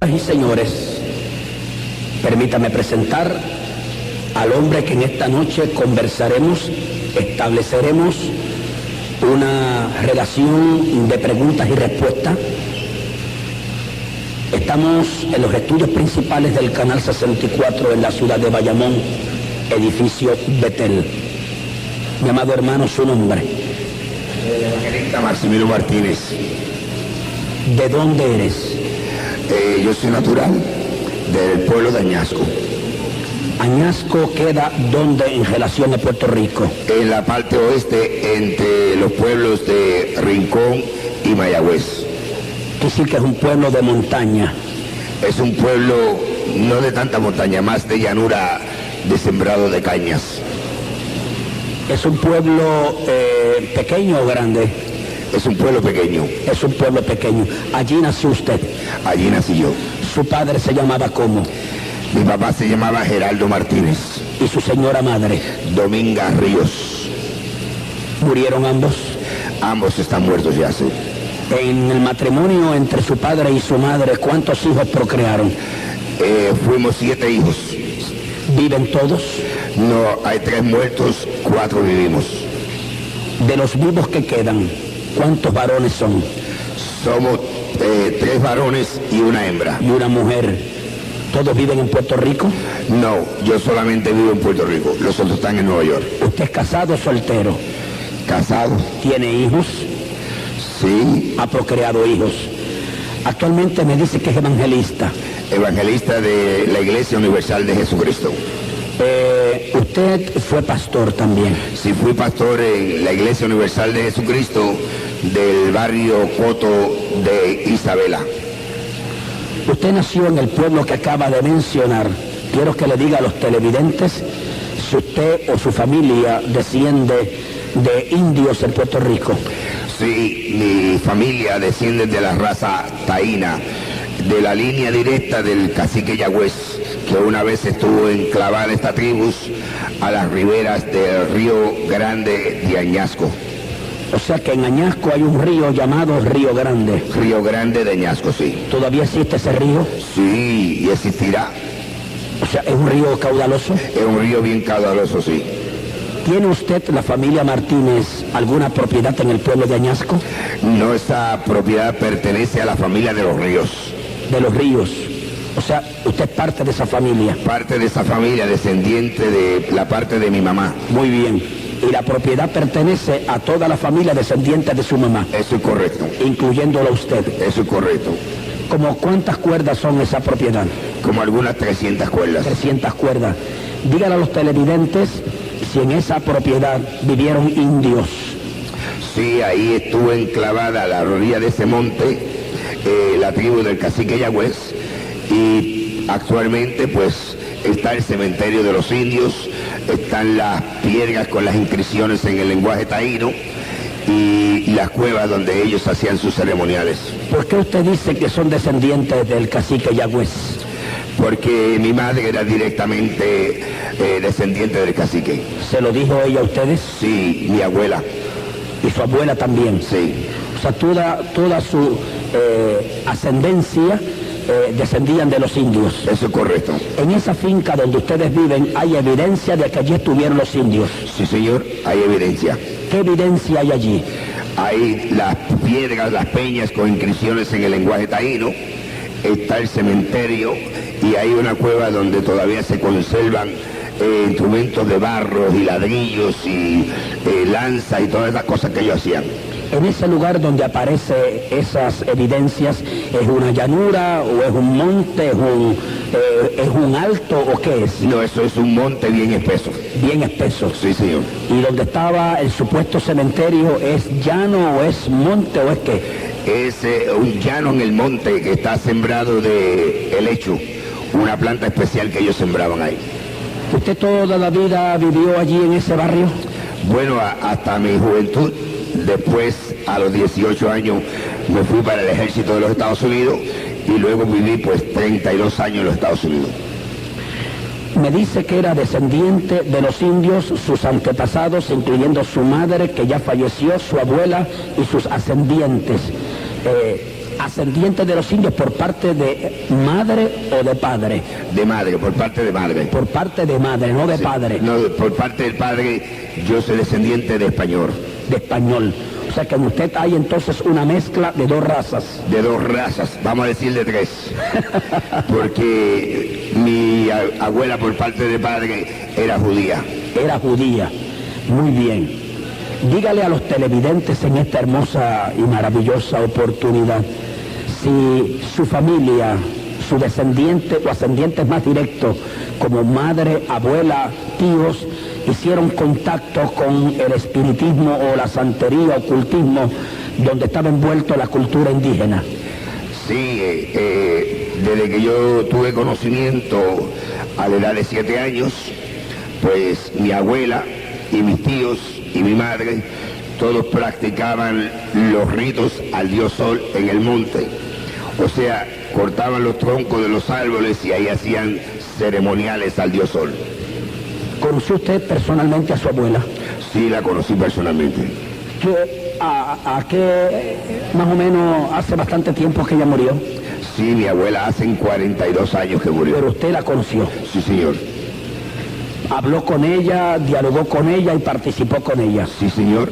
Y señores, permítame presentar al hombre que en esta noche conversaremos, estableceremos una relación de preguntas y respuestas. Estamos en los estudios principales del Canal 64 en la ciudad de Bayamón, edificio Betel. Mi amado hermano, su nombre. Evangelista Maximino Martínez. ¿De dónde eres? Yo soy natural del pueblo de Añasco. ¿Añasco queda dónde en relación a Puerto Rico? En la parte oeste, entre los pueblos de Rincón y Mayagüez. Quiere decir que es un pueblo de montaña. Es un pueblo no de tanta montaña, más de llanura, de sembrado de cañas. ¿Es un pueblo pequeño o grande? Es un pueblo pequeño. Es un pueblo pequeño. Allí nació usted. Allí nací yo. ¿Su padre se llamaba cómo? Mi papá se llamaba Geraldo Martínez. ¿Y su señora madre? Dominga Ríos. ¿Murieron ambos? Ambos están muertos ya, sí. En el matrimonio entre su padre y su madre, ¿cuántos hijos procrearon? Fuimos 7 hijos. ¿Viven todos? No, hay 3 muertos, 4 vivimos. De los vivos que quedan, ¿cuántos varones son? Somos 3 varones y una hembra. ¿Y una mujer? ¿Todos viven en Puerto Rico? No, yo solamente vivo en Puerto Rico. Los otros están en Nueva York. ¿Usted es casado o soltero? ¿Casado? ¿Tiene hijos? Sí. ¿Ha procreado hijos? Actualmente me dice que es evangelista. Evangelista de la Iglesia Universal de Jesucristo. Usted fue pastor también. Sí, fui pastor en la Iglesia Universal de Jesucristo del barrio Coto de Isabela. Usted nació en el pueblo que acaba de mencionar. Quiero que le diga a los televidentes si usted o su familia desciende de indios en Puerto Rico. Sí, mi familia desciende de la raza taína, de la línea directa del cacique Yagüez, que una vez estuvo enclavada esta tribu a las riberas del río Grande de Añasco. O sea que en Añasco hay un río llamado Río Grande. Río Grande de Añasco, sí. ¿Todavía existe ese río? Sí, y existirá. O sea, ¿es un río caudaloso? Es un río bien caudaloso, sí. ¿Tiene usted, la familia Martínez, alguna propiedad en el pueblo de Añasco? No, esa propiedad pertenece a la familia de los Ríos. De los Ríos. O sea, usted es parte de esa familia. Parte de esa familia, descendiente de la parte de mi mamá. Muy bien. Y la propiedad pertenece a toda la familia descendiente de su mamá. Eso es correcto. Incluyéndolo a usted. Eso es correcto. ¿Cómo cuántas cuerdas son esa propiedad? Como algunas 300 cuerdas. 300 cuerdas. Dígale a los televidentes si en esa propiedad vivieron indios. Sí, ahí estuvo enclavada a la orilla de ese monte, la tribu del cacique Yagüez, y actualmente pues está el cementerio de los indios, están las piedras con las inscripciones en el lenguaje taíno y las cuevas donde ellos hacían sus ceremoniales. ¿Por qué usted dice que son descendientes del cacique Yagüez? Porque mi madre era directamente descendiente del cacique. ¿Se lo dijo ella a ustedes? Sí, mi abuela. ¿Y su abuela también? Sí. O sea, toda su ascendencia descendían de los indios. Eso es correcto. En esa finca donde ustedes viven, ¿hay evidencia de que allí estuvieron los indios? Sí, señor, hay evidencia. ¿Qué evidencia hay allí? Hay las piedras, las peñas con inscripciones en el lenguaje taíno, está el cementerio y hay una cueva donde todavía se conservan instrumentos de barro y ladrillos y lanza y todas esas cosas que ellos hacían. En ese lugar donde aparecen esas evidencias, ¿es una llanura o es un monte, es un alto o qué es? No, eso es un monte bien espeso. Bien espeso. Sí, señor. ¿Y donde estaba el supuesto cementerio es llano o es monte o es qué? Es un llano en el monte que está sembrado de helecho, una planta especial que ellos sembraban ahí. ¿Usted toda la vida vivió allí en ese barrio? Bueno, hasta mi juventud. Después, a los 18 años, me fui para el ejército de los Estados Unidos y luego viví pues 32 años en los Estados Unidos. Me dice que era descendiente de los indios, sus antepasados, incluyendo su madre, que ya falleció, su abuela y sus ascendientes. Ascendiente de los indios por parte de madre o de padre. De madre, por parte de madre. Por parte de madre, no de Sí, padre. No, por parte del padre, yo soy descendiente de español. De español. O sea que en usted hay entonces una mezcla de dos razas. De dos razas, vamos a decir de tres. Porque mi abuela por parte de padre era judía. Era judía. Muy bien. Dígale a los televidentes en esta hermosa y maravillosa oportunidad si su familia, su descendiente o ascendientes más directos, como madre, abuela, tíos, hicieron contacto con el espiritismo o la santería, ocultismo, donde estaba envuelto la cultura indígena. Sí, desde que yo tuve conocimiento a la edad de 7 años, pues mi abuela y mis tíos y mi madre, todos practicaban los ritos al dios Sol en el monte. O sea, cortaban los troncos de los árboles y ahí hacían ceremoniales al dios Sol. ¿Conoció usted personalmente a su abuela? Sí, la conocí personalmente. ¿A qué más o menos hace bastante tiempo que ella murió? Sí, mi abuela hace 42 años que murió. Pero usted la conoció. Sí, señor. Habló con ella, dialogó con ella y participó con ella. Sí, señor.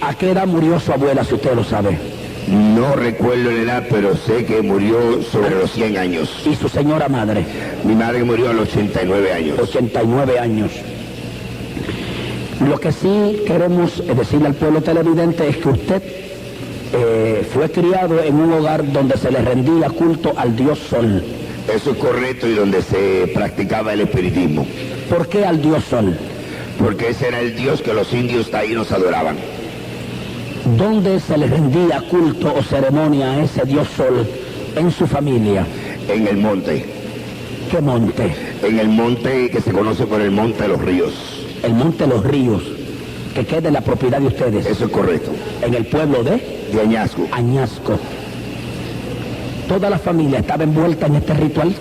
¿A qué edad murió su abuela, si usted lo sabe? No recuerdo la edad, pero sé que murió sobre los 100 años. ¿Y su señora madre? Mi madre murió a los 89 años. 89 años. Lo que sí queremos decirle al pueblo televidente es que usted fue criado en un hogar donde se le rendía culto al dios Sol. Eso es correcto, y donde se practicaba el espiritismo. ¿Por qué al dios Sol? Porque ese era el dios que los indios taínos adoraban. ¿Dónde se le rendía culto o ceremonia a ese dios Sol en su familia? En el monte. ¿Qué monte? En el monte que se conoce por el Monte de los Ríos. El Monte de los Ríos, que queda en la propiedad de ustedes. Eso es correcto. En el pueblo de Añasco. Añasco. ¿Toda la familia estaba envuelta en este ritual?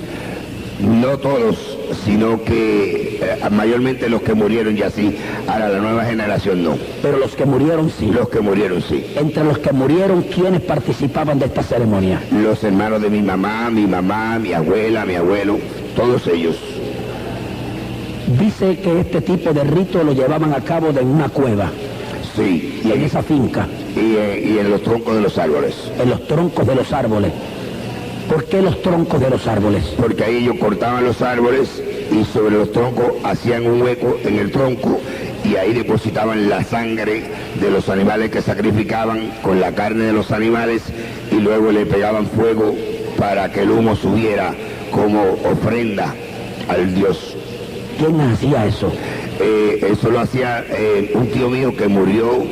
No todos, sino que mayormente los que murieron ya sí. Ahora la nueva generación no. Pero los que murieron sí. Los que murieron sí. Entre los que murieron, ¿quiénes participaban de esta ceremonia? Los hermanos de mi mamá, mi abuela, mi abuelo, todos ellos. Dice que este tipo de rito lo llevaban a cabo en una cueva. Sí. Y en esa finca. Y en los troncos de los árboles. En los troncos de los árboles. ¿Por qué los troncos de los árboles? Porque ahí ellos cortaban los árboles y sobre los troncos hacían un hueco en el tronco y ahí depositaban la sangre de los animales que sacrificaban con la carne de los animales y luego le pegaban fuego para que el humo subiera como ofrenda al dios. ¿Quién hacía eso? Eso lo hacía un tío mío que murió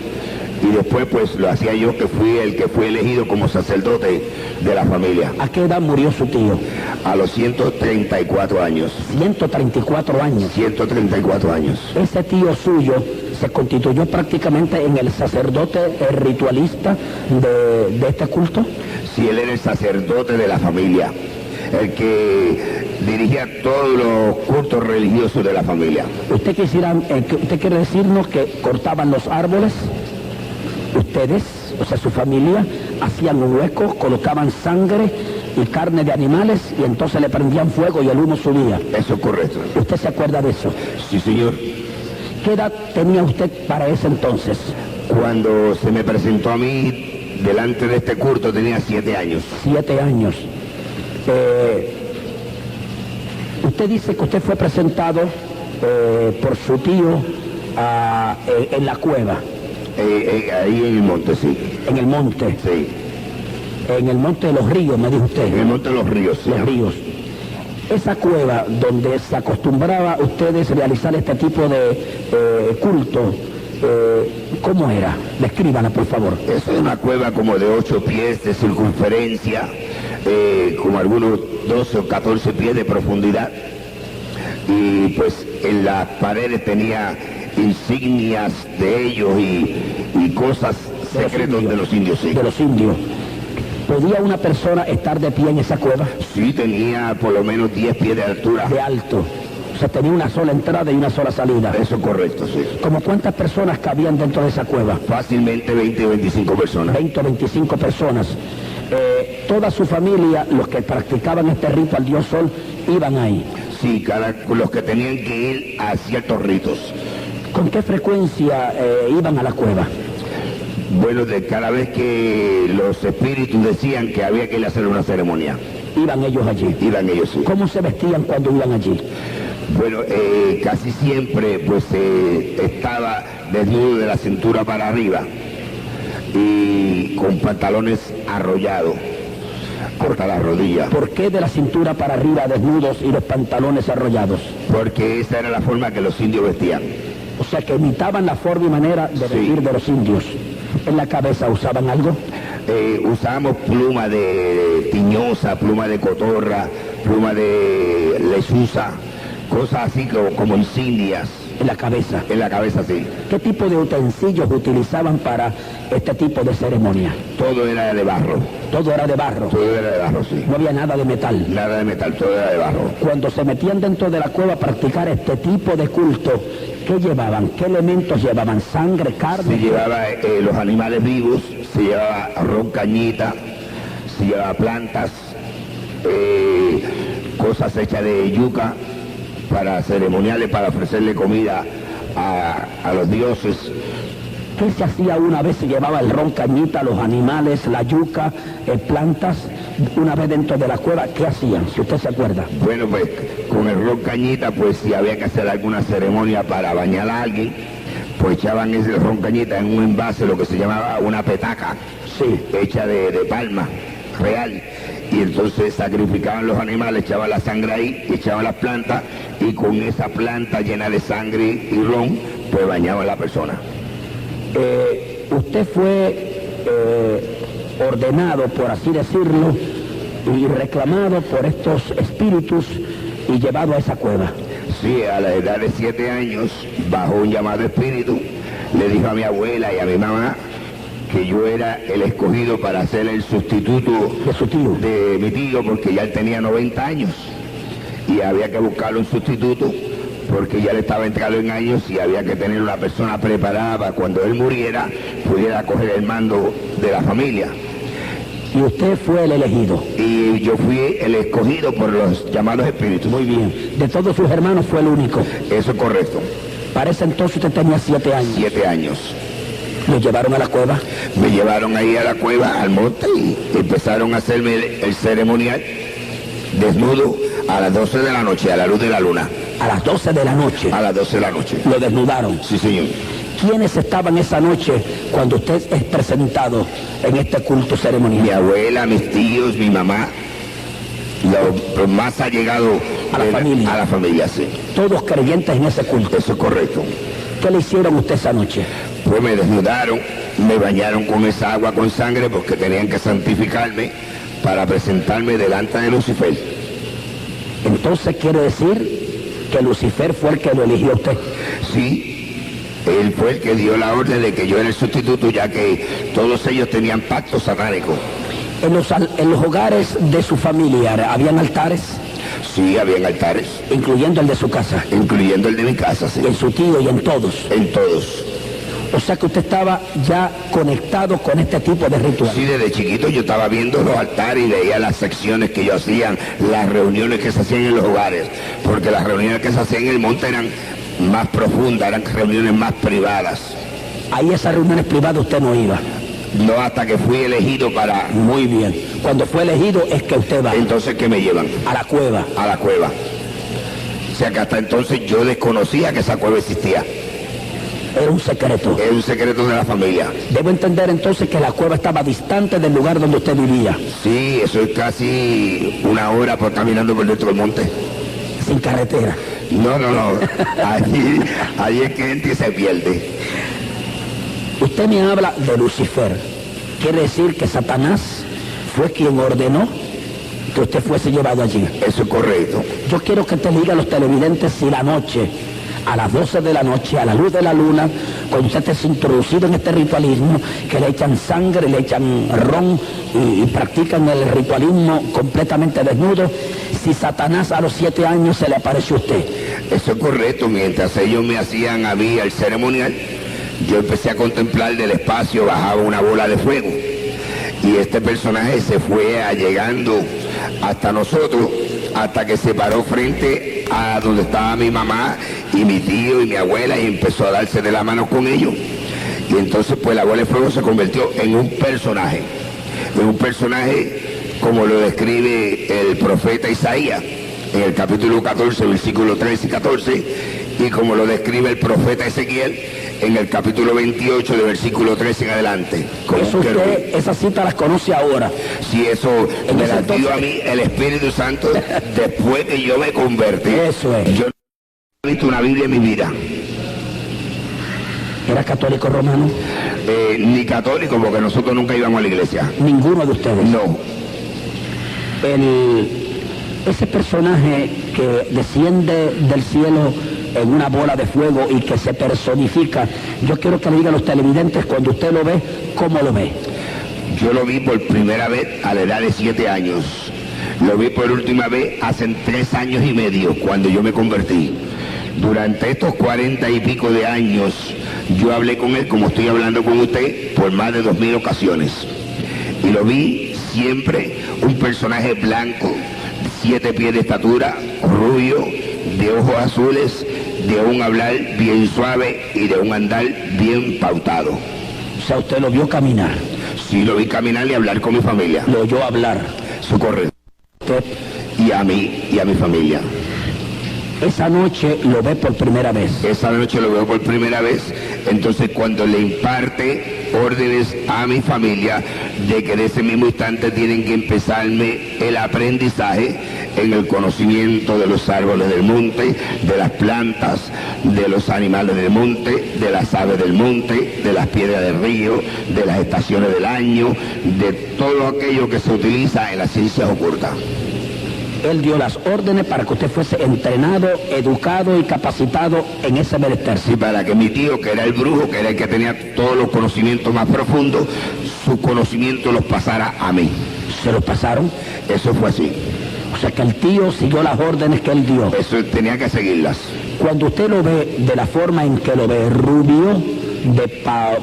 y después pues lo hacía yo, que fui el que fui elegido como sacerdote de la familia. ¿A qué edad murió su tío? A los 134 años. 134 años. 134 años. Ese tío suyo se constituyó prácticamente en el sacerdote ritualista de este culto. Sí, él era el sacerdote de la familia, el que dirigía todos los cultos religiosos de la familia. ¿Usted quiere decirnos que cortaban los árboles? Ustedes, o sea, su familia, hacían un hueco, colocaban sangre y carne de animales y entonces le prendían fuego y el humo subía. Eso es correcto. ¿Usted se acuerda de eso? Sí, señor. ¿Qué edad tenía usted para ese entonces? Cuando se me presentó a mí delante de este culto tenía 7 años. 7 años. Usted dice que usted fue presentado por su tío en la cueva. Ahí en el monte, sí. En el monte. Sí. En el monte de los ríos, me dijo usted. En el monte de los ríos, sí. Los ríos. Esa cueva donde se acostumbraba a ustedes realizar este tipo de culto, ¿cómo era? Descríbanla, por favor. Es una cueva como de 8 pies de circunferencia, como algunos 12 o 14 pies de profundidad. Y pues en las paredes tenía insignias de ellos y cosas secretas de los indios, sí. De los indios. ¿Podía una persona estar de pie en esa cueva? Sí, tenía por lo menos 10 pies de altura. De alto. O sea, tenía una sola entrada y una sola salida. Eso es correcto, sí. ¿Cómo cuántas personas cabían dentro de esa cueva? Fácilmente 20 o 25 personas. 20 o 25 personas. Toda su familia, los que practicaban este rito al dios Sol, iban ahí. Sí, los que tenían que ir a ciertos ritos. ¿Con qué frecuencia iban a la cueva? Bueno, de cada vez que los espíritus decían que había que ir a hacer una ceremonia. Iban ellos allí. Iban ellos, sí. ¿Cómo se vestían cuando iban allí? Bueno, casi siempre pues estaba desnudo de la cintura para arriba y con pantalones arrollados hasta las rodillas. ¿Por qué de la cintura para arriba desnudos y los pantalones arrollados? Porque esa era la forma que los indios vestían. O sea, que imitaban la forma y manera de vestir de los indios. ¿En la cabeza usaban algo? Usábamos pluma de tiñosa, pluma de cotorra, pluma de lechuza, cosas así como insignias. En la cabeza. En la cabeza, sí. ¿Qué tipo de utensilios utilizaban para este tipo de ceremonia? Todo era de barro. Todo era de barro. Todo era de barro, sí. No había nada de metal. Nada de metal, todo era de barro. Cuando se metían dentro de la cueva a practicar este tipo de culto, ¿qué llevaban? ¿Qué elementos llevaban? ¿Sangre, carne? Se llevaba los animales vivos, se llevaba ron cañita, se llevaba plantas, cosas hechas de yuca, para ceremoniales, para ofrecerle comida a los dioses. ¿Qué se hacía una vez? Se llevaba el ron cañita, los animales, la yuca, plantas, una vez dentro de la cueva. ¿Qué hacían, si usted se acuerda? Bueno, pues con el ron cañita, pues si había que hacer alguna ceremonia para bañar a alguien, pues echaban ese ron cañita en un envase, lo que se llamaba una petaca, sí, hecha de palma real. Y entonces sacrificaban los animales, echaban la sangre ahí, echaban las plantas, y con esa planta llena de sangre y ron, pues bañaban a la persona. Usted fue ordenado, por así decirlo, y reclamado por estos espíritus y llevado a esa cueva. Sí, a la edad de 7 años, bajo un llamado espíritu, le dijo a mi abuela y a mi mamá que yo era el escogido para ser el sustituto de su tío, de mi tío, porque ya él tenía 90 años y había que buscarle un sustituto porque ya le estaba entrando en años y había que tener una persona preparada para cuando él muriera pudiera coger el mando de la familia. Y usted fue el elegido. Y yo fui el escogido por los llamados espíritus. Muy bien. De todos sus hermanos fue el único. Eso es correcto. Para ese entonces usted tenía 7 años. 7 años. ¿Lo llevaron a la cueva? Me llevaron ahí a la cueva, al monte, y empezaron a hacerme el ceremonial desnudo a las 12 de la noche, a la luz de la luna. A las 12 de la noche. A las 12 de la noche. Lo desnudaron. Sí, señor. ¿Quiénes estaban esa noche cuando usted es presentado en este culto ceremonial? Mi abuela, mis tíos, mi mamá, los más allegados a la familia. A la familia, sí. Todos creyentes en ese culto. Eso es correcto. ¿Qué le hicieron usted esa noche? Pues me desnudaron, me bañaron con esa agua con sangre porque tenían que santificarme para presentarme delante de Lucifer. Entonces quiere decir que Lucifer fue el que lo eligió a usted. Sí, él fue el que dio la orden de que yo era el sustituto, ya que todos ellos tenían pactos satánicos. En los hogares de su familia, ¿habían altares? Sí, habían altares. Incluyendo el de su casa. Incluyendo el de mi casa, sí. En su tío y en todos. En todos. O sea que usted estaba ya conectado con este tipo de ritual. Sí, desde chiquito yo estaba viendo los altares y veía las secciones que ellos hacían, las reuniones que se hacían en los hogares, porque las reuniones que se hacían en el monte eran más profundas, eran reuniones más privadas. Ahí esas reuniones privadas usted no iba. No, hasta que fui elegido para... Muy bien. Cuando fue elegido es que usted va. Entonces, ¿qué me llevan? A la cueva. A la cueva. O sea que hasta entonces yo desconocía que esa cueva existía. Era un secreto. Era un secreto de la familia. Debo entender entonces que la cueva estaba distante del lugar donde usted vivía. Sí, eso es casi 1 hora por caminando por dentro del monte. Sin carretera. No. Allí es que entra y se pierde. Usted me habla de Lucifer. Quiere decir que Satanás fue quien ordenó que usted fuese llevado allí. Eso es correcto. Yo quiero que te diga a los televidentes si la noche, a las 12 de la noche, a la luz de la luna, cuando usted esté introducido en este ritualismo, que le echan sangre, le echan ron y practican el ritualismo completamente desnudo, si Satanás a los 7 años se le apareció a usted. Eso es correcto. Mientras ellos me hacían a mí el ceremonial, yo empecé a contemplar del espacio, bajaba una bola de fuego. Y este personaje se fue allegando hasta nosotros, hasta que se paró frente a donde estaba mi mamá y mi tío y mi abuela y empezó a darse de la mano con ellos. Y entonces pues la bola de fuego se convirtió en un personaje como lo describe el profeta Isaías en el capítulo 14, versículos 13 y 14, y como lo describe el profeta Ezequiel en el capítulo 28, de versículo 13 en adelante. Eso usted, esas citas las conoce ahora. Sí, eso me las dio a mí el Espíritu Santo después que yo me convertí. Eso es. Yo no he visto una Biblia en mi vida. ¿Era católico romano? Ni católico, porque nosotros nunca íbamos a la iglesia. ¿Ninguno de ustedes? No. Ese personaje que desciende del cielo en una bola de fuego y que se personifica, yo quiero que le diga a los televidentes, cuando usted lo ve, ¿cómo lo ve? Yo lo vi por primera vez a la edad de 7 años. Lo vi por última vez hace 3 años y medio, cuando yo me convertí. Durante estos 40 y pico de años, yo hablé con él, como estoy hablando con usted, por más de 2000 ocasiones. Y lo vi siempre un personaje blanco, 7 pies de estatura, rubio, de ojos azules, de un hablar bien suave y de un andar bien pautado. O sea, usted lo vio caminar. Sí, lo vi caminar y hablar con mi familia. Lo oyó hablar. Eso correcto. Usted, y a mí y a mi familia. Esa noche lo ve por primera vez. Esa noche lo veo por primera vez. Entonces cuando le imparte órdenes a mi familia de que de ese mismo instante tienen que empezarme el aprendizaje en el conocimiento de los árboles del monte, de las plantas, de los animales del monte, de las aves del monte, de las piedras del río, de las estaciones del año, de todo aquello que se utiliza en las ciencias ocultas. Él dio las órdenes para que usted fuese entrenado, educado y capacitado en ese menester. Sí, para que mi tío, que era el brujo, que era el que tenía todos los conocimientos más profundos, sus conocimientos los pasara a mí. ¿Se los pasaron? Eso fue así. O sea que el tío siguió las órdenes que él dio. Eso tenía que seguirlas. Cuando usted lo ve de la forma en que lo ve, rubio,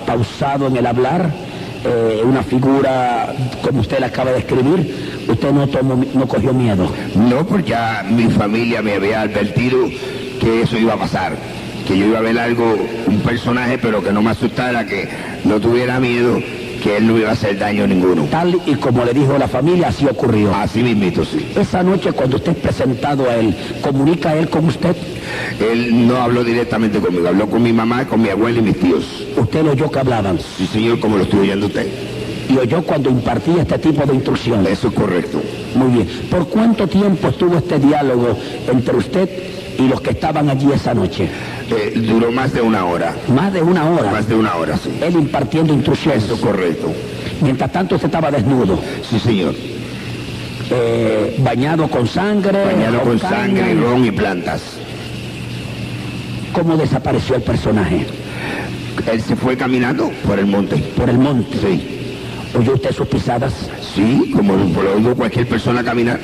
pausado en el hablar, una figura como usted la acaba de escribir, usted no cogió miedo. No, porque ya mi familia me había advertido que eso iba a pasar, que yo iba a ver algo, un personaje, pero que no me asustara, que no tuviera miedo, que él no iba a hacer daño ninguno. Tal y como le dijo la familia, así ocurrió. Así mismito, sí. Esa noche, cuando usted es presentado a él, ¿comunica él con usted? Él no habló directamente conmigo, habló con mi mamá, con mi abuela y mis tíos. ¿Usted lo oyó que hablaban? Sí, señor, como lo estoy oyendo usted. Y oyó cuando impartía este tipo de instrucciones. Eso es correcto. Muy bien. ¿Por cuánto tiempo estuvo este diálogo entre usted y los que estaban allí esa noche? Duró más de 1 hora. ¿Más de 1 hora? Más de 1 hora, sí. Él impartiendo instrucciones. Eso es correcto. Mientras tanto usted estaba desnudo. Sí, señor. Bañado con sangre. Bañado con sangre, ron y plantas. ¿Cómo desapareció el personaje? Él se fue caminando por el monte. ¿Por el monte? Sí. ¿Oyó usted sus pisadas? Sí, como lo oigo cualquier persona caminar.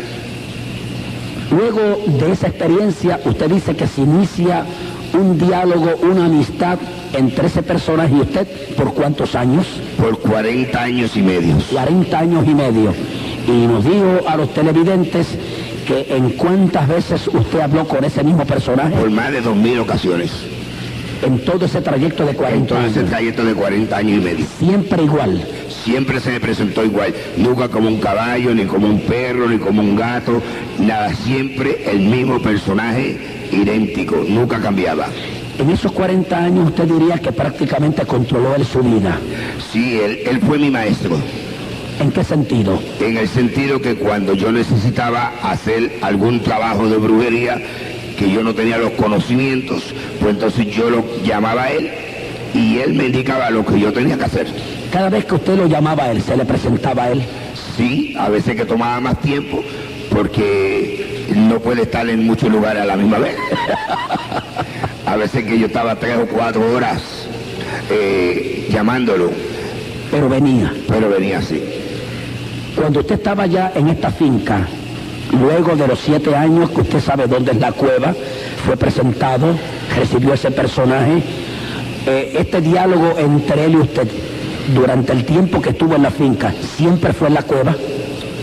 Luego de esa experiencia, usted dice que se inicia un diálogo, una amistad entre ese personaje y usted. ¿Por cuántos años? Por 40 años y medio. 40 años y medio. Y nos dijo a los televidentes que en cuántas veces usted habló con ese mismo personaje. Por más de 2000 ocasiones. En todo ese trayecto de 40 años. En todo ese trayecto de 40 años y medio. Siempre igual. Siempre se me presentó igual. Nunca como un caballo, ni como un perro, ni como un gato. Nada, siempre el mismo personaje idéntico. Nunca cambiaba. En esos 40 años usted diría que prácticamente controló él su vida. Sí, él fue mi maestro. ¿En qué sentido? En el sentido que cuando yo necesitaba hacer algún trabajo de brujería, que yo no tenía los conocimientos, pues entonces yo lo llamaba a él y él me indicaba lo que yo tenía que hacer. Cada vez que usted lo llamaba a él, ¿se le presentaba a él? Sí, a veces que tomaba más tiempo, porque no puede estar en muchos lugares a la misma vez. A veces que yo estaba 3 o 4 horas llamándolo. Pero venía. Pero venía así. Cuando usted estaba ya en esta finca, luego de los 7 años que usted sabe dónde es la cueva, fue presentado, recibió ese personaje. Este diálogo entre él y usted, durante el tiempo que estuvo en la finca, ¿siempre fue en la cueva?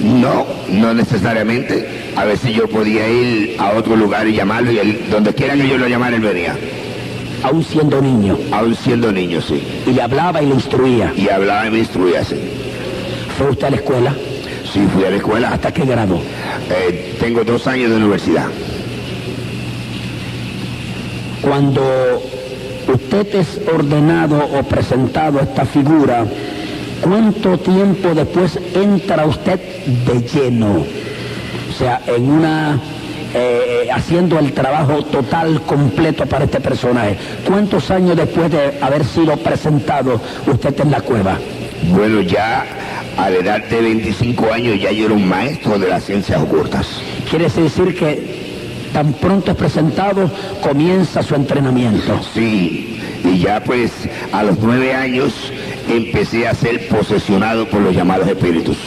No, no necesariamente. A veces yo podía ir a otro lugar y llamarlo, y él, donde quiera que yo lo llamara, él venía. Aún siendo niño. Aún siendo niño, sí. Y le hablaba y le instruía. Y hablaba y me instruía, sí. ¿Fue usted a la escuela? Sí, fui a la escuela. ¿Hasta qué grado? Tengo 2 años de universidad. Cuando usted es ordenado o presentado a esta figura, ¿cuánto tiempo después entra usted de lleno? O sea, en una... haciendo el trabajo total, completo para este personaje. ¿Cuántos años después de haber sido presentado usted en la cueva? Bueno, ya a la edad de 25 años ya yo era un maestro de las ciencias ocultas. ¿Quiere decir que tan pronto es presentado, comienza su entrenamiento? Sí, y ya pues a los 9 años empecé a ser posesionado por los llamados espíritus.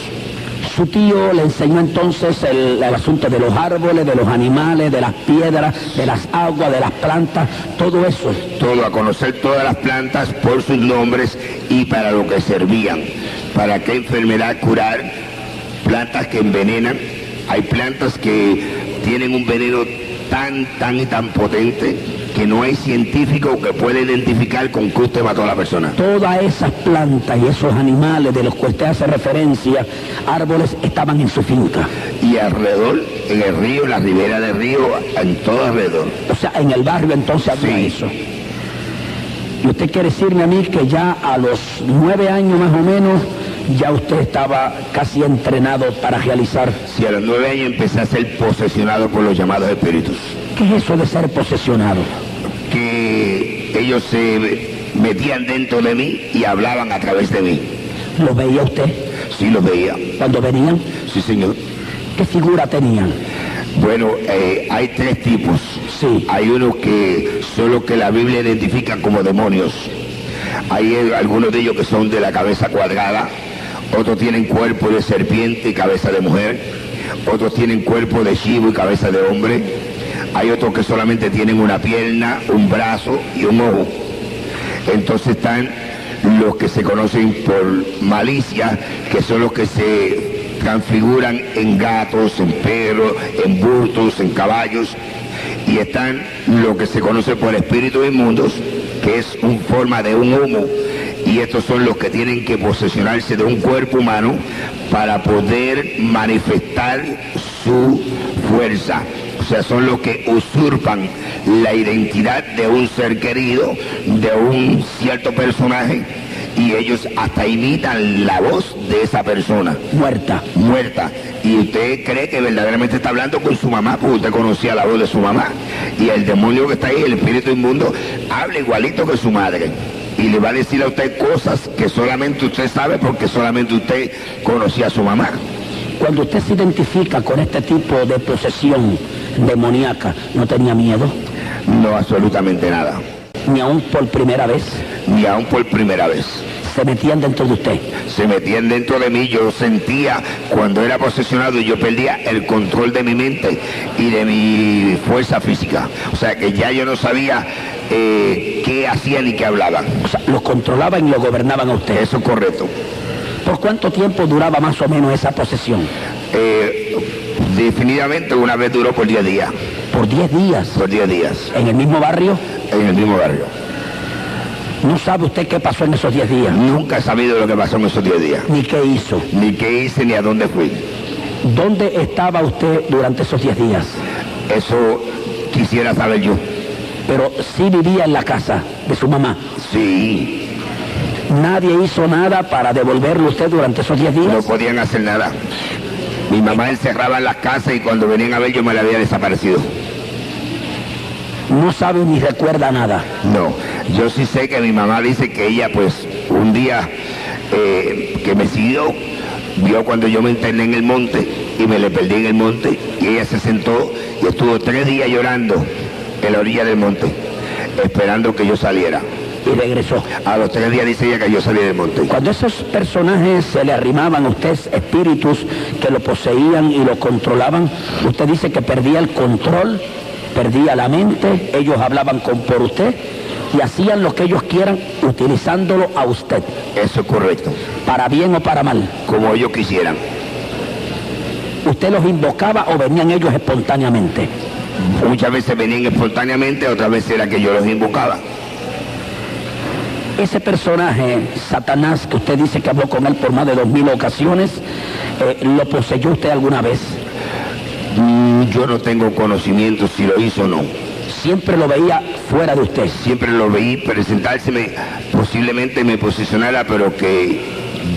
Su tío le enseñó entonces el asunto de los árboles, de los animales, de las piedras, de las aguas, de las plantas, todo eso. Todo, a conocer todas las plantas por sus nombres y para lo que servían. Para qué enfermedad curar, plantas que envenenan. Hay plantas que tienen un veneno tan potente que no hay científico que pueda identificar con qué usted mató a la persona. Todas esas plantas y esos animales de los que usted hace referencia, árboles, estaban en su finca. Y alrededor, en el río, en la ribera del río, en todo alrededor. O sea, en el barrio entonces había eso. Y usted quiere decirme a mí que ya a los 9 años más o menos, ya usted estaba casi entrenado para realizar. Sí, a los 9 años empecé a ser posesionado por los llamados espíritus. ¿Qué es eso de ser posesionado? Que ellos se metían dentro de mí y hablaban a través de mí. ¿Lo veía usted? Sí, los veía. ¿Cuando venían? Sí, señor. ¿Qué figura tenían? Bueno, hay 3 tipos. Sí. Hay unos que son los que la Biblia identifica como demonios. Hay algunos de ellos que son de la cabeza cuadrada, otros tienen cuerpo de serpiente y cabeza de mujer, otros tienen cuerpo de chivo y cabeza de hombre, hay otros que solamente tienen una pierna, un brazo y un ojo. Entonces están los que se conocen por malicia, que son los que se transfiguran en gatos, en perros, en burtos, en caballos, y están los que se conoce por espíritus inmundos, que es una forma de un humo, y estos son los que tienen que posesionarse de un cuerpo humano para poder manifestar su fuerza. O sea, son los que usurpan la identidad de un ser querido, de un cierto personaje, y ellos hasta imitan la voz de esa persona. Muerta. Y usted cree que verdaderamente está hablando con su mamá, porque usted conocía la voz de su mamá. Y el demonio que está ahí, el espíritu inmundo, habla igualito que su madre. Y le va a decir a usted cosas que solamente usted sabe porque solamente usted conocía a su mamá. Cuando usted se identifica con este tipo de posesión demoníaca, ¿no tenía miedo? No, absolutamente nada. ¿Ni aún por primera vez? Ni aún por primera vez. ¿Se metían dentro de usted? Se metían dentro de mí. Yo sentía cuando era posesionado y yo perdía el control de mi mente y de mi fuerza física. O sea que ya yo no sabía qué hacían y qué hablaban. O sea, los controlaban y los gobernaban a usted. Eso es correcto. ¿Por cuánto tiempo duraba más o menos esa posesión? Definitivamente una vez duró por 10 días. ¿Por 10 días? Por 10 días. ¿En el mismo barrio? En el mismo barrio. ¿No sabe usted qué pasó en esos 10 días? Nunca he sabido lo que pasó en esos 10 días. ¿Ni qué hizo? Ni qué hice, ni a dónde fui. ¿Dónde estaba usted durante esos 10 días? Eso quisiera saber yo. Pero sí vivía en la casa de su mamá. Sí. ¿Nadie hizo nada para devolverlo a usted durante esos 10 días? No podían hacer nada. Mi mamá encerraba en las casas y cuando venían a ver yo me la había desaparecido. No sabe ni recuerda nada. No, yo sí sé que mi mamá dice que ella pues un día que me siguió, vio cuando yo me interné en el monte y me le perdí en el monte y ella se sentó y estuvo 3 días llorando en la orilla del monte, esperando que yo saliera. Y regresó. A los 3 días dice ella que yo salí del monte. Cuando esos personajes se le arrimaban a usted, espíritus que lo poseían y lo controlaban, usted dice que perdía el control perdía la mente, ellos hablaban por usted y hacían lo que ellos quieran utilizándolo a usted. Eso es correcto. Para bien o para mal. Como ellos quisieran. ¿Usted los invocaba o venían ellos espontáneamente? Muchas veces venían espontáneamente, otras veces era que yo los invocaba. Ese personaje, Satanás, que usted dice que habló con él por más de 2000 ocasiones, ¿lo poseyó usted alguna vez? Yo no tengo conocimiento si lo hizo o no. Siempre lo veía fuera de usted. Siempre lo veí presentárseme, posiblemente me posicionara, pero que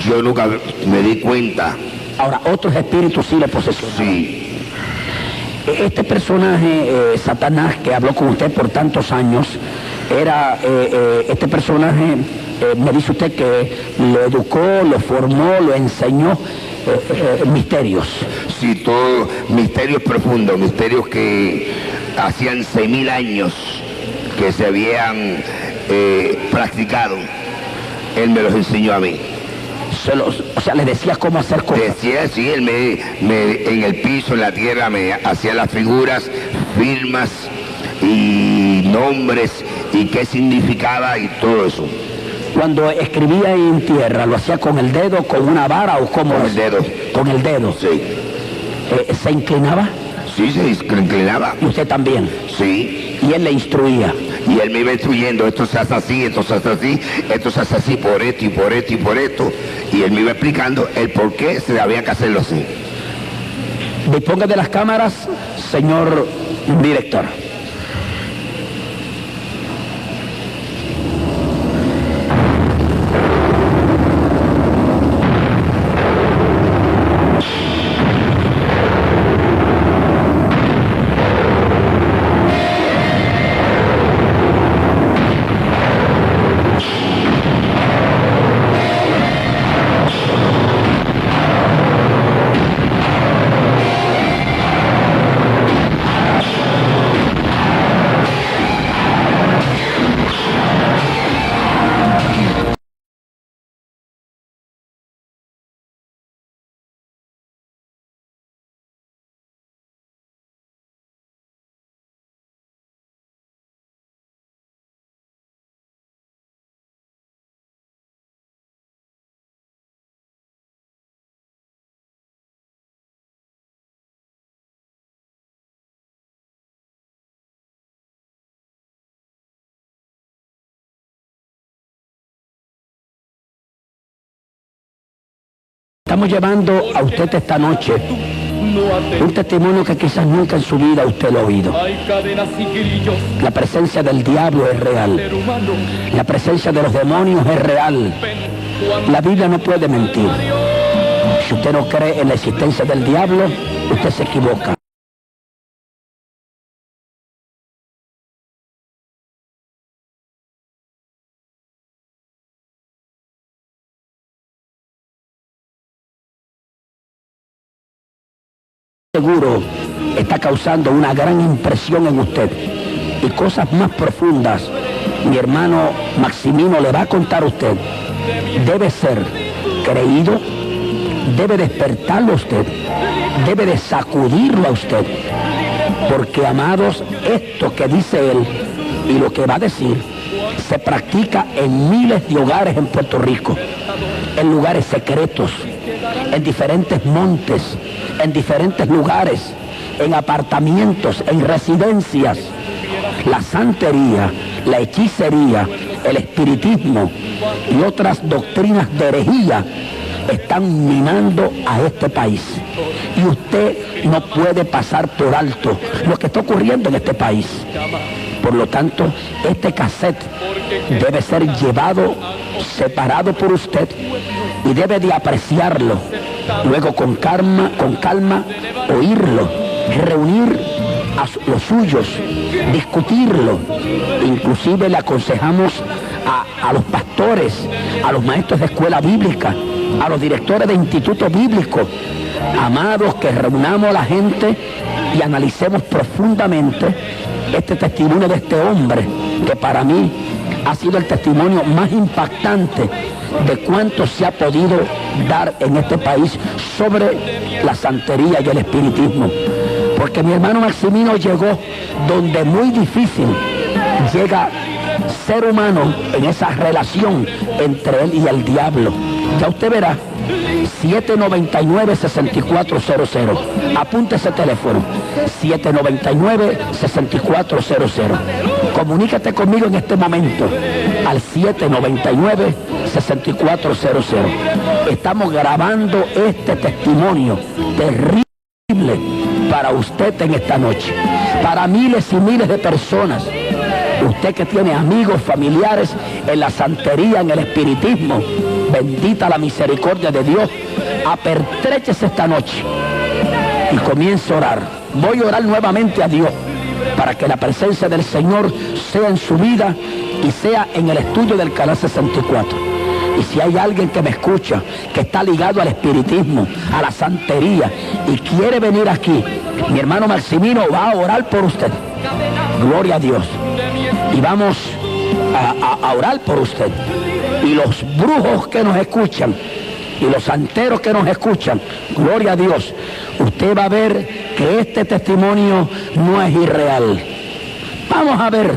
yo nunca me di cuenta. Ahora, otros espíritus sí le posesionaron. Sí. Este personaje, Satanás, que habló con usted por tantos años, era este personaje, me dice usted que lo educó, lo formó, lo enseñó, misterios. Sí, todos misterios profundos, misterios que hacían 6000 años que se habían practicado. Él me los enseñó a mí. O sea, le decía cómo hacer cosas. Decía, sí, él en el piso, en la tierra, me hacía las figuras, firmas y nombres y qué significaba y todo eso. Cuando escribía en tierra, ¿lo hacía con el dedo, con una vara o cómo? Con el dedo. Con el dedo. Sí. ¿Se inclinaba? Sí, se inclinaba. ¿Y usted también? Sí. Y él le instruía. Y él me iba instruyendo, esto se hace así, esto se hace así, esto se hace así por esto y por esto y por esto. Y él me iba explicando el por qué se había que hacerlo así. Disponga de las cámaras, señor director. Estamos llevando a usted esta noche un testimonio que quizás nunca en su vida usted lo ha oído. La presencia del diablo es real. La presencia de los demonios es real. La Biblia no puede mentir. Si usted no cree en la existencia del diablo, usted se equivoca. Seguro está causando una gran impresión en usted y cosas más profundas. Mi hermano Maximino le va a contar a usted. Debe ser creído, debe despertarlo a usted, debe de sacudirlo a usted, porque, amados, esto que dice él y lo que va a decir se practica en miles de hogares en Puerto Rico, en lugares secretos, en diferentes montes, en diferentes lugares, en apartamentos, en residencias. La santería, la hechicería, el espiritismo y otras doctrinas de herejía están minando a este país. Y usted no puede pasar por alto lo que está ocurriendo en este país. Por lo tanto, este cassette debe ser llevado separado por usted y debe de apreciarlo. Luego con calma, oírlo, reunir a los suyos, discutirlo. Inclusive le aconsejamos a los pastores, a los maestros de escuela bíblica, a los directores de institutos bíblicos, amados, que reunamos a la gente y analicemos profundamente este testimonio de este hombre, que para mí ha sido el testimonio más impactante de cuánto se ha podido dar en este país sobre la santería y el espiritismo. Porque mi hermano Maximino llegó donde muy difícil llega ser humano en esa relación entre él y el diablo. Ya usted verá. 799-6400. Apunte ese teléfono. 799-6400. Comunícate conmigo en este momento al 799-6400. Estamos grabando este testimonio terrible para usted en esta noche, para miles y miles de personas. Usted que tiene amigos, familiares en la santería, en el espiritismo, bendita la misericordia de Dios. Apertréchese esta noche y comience a orar. Voy a orar nuevamente a Dios para que la presencia del Señor sea en su vida y sea en el estudio del canal 64. Y si hay alguien que me escucha, que está ligado al espiritismo, a la santería y quiere venir aquí, mi hermano Maximino va a orar por usted. Gloria a Dios. Y vamos a orar por usted. Y los brujos que nos escuchan y los santeros que nos escuchan, gloria a Dios, usted va a ver que este testimonio no es irreal. Vamos a ver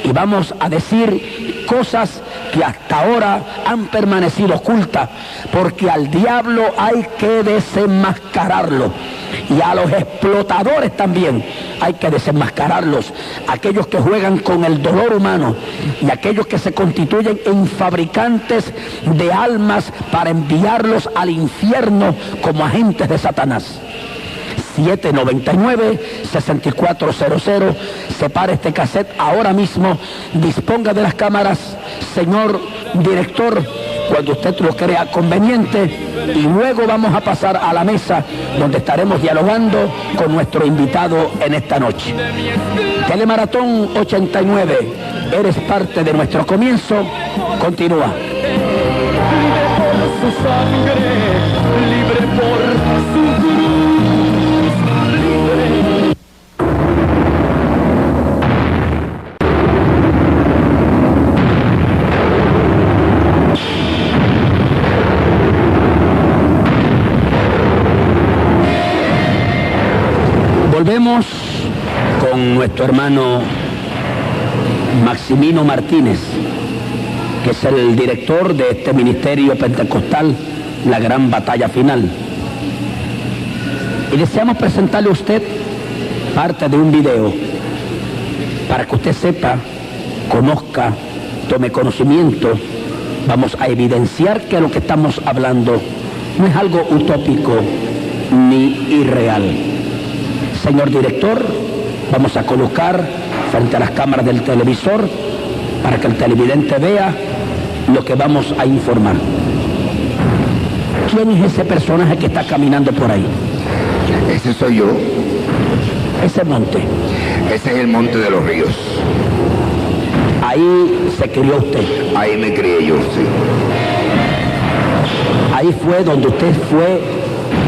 y vamos a decir cosas que hasta ahora han permanecido ocultas, porque al diablo hay que desenmascararlo y a los explotadores también hay que desenmascararlos, aquellos que juegan con el dolor humano y aquellos que se constituyen en fabricantes de almas para enviarlos al infierno como agentes de Satanás. 799-6400. Separe este cassette ahora mismo, disponga de las cámaras, señor director, cuando usted lo crea conveniente, y luego vamos a pasar a la mesa donde estaremos dialogando con nuestro invitado en esta noche. Telemaratón 89, eres parte de nuestro comienzo. Continúa. Su sangre, libre por su cruz, libre. Volvemos con nuestro hermano Maximino Martínez, que es el director de este ministerio pentecostal, La Gran Batalla Final. Y deseamos presentarle a usted parte de un video para que usted sepa, conozca, tome conocimiento. Vamos a evidenciar que lo que estamos hablando no es algo utópico ni irreal. Señor director, vamos a colocar frente a las cámaras del televisor para que el televidente vea lo que vamos a informar. ¿Quién es ese personaje que está caminando por ahí? Ese soy yo. Ese monte. Ese es el Monte de los Ríos. Ahí se crió usted. Ahí me crié yo, sí. Ahí fue donde usted fue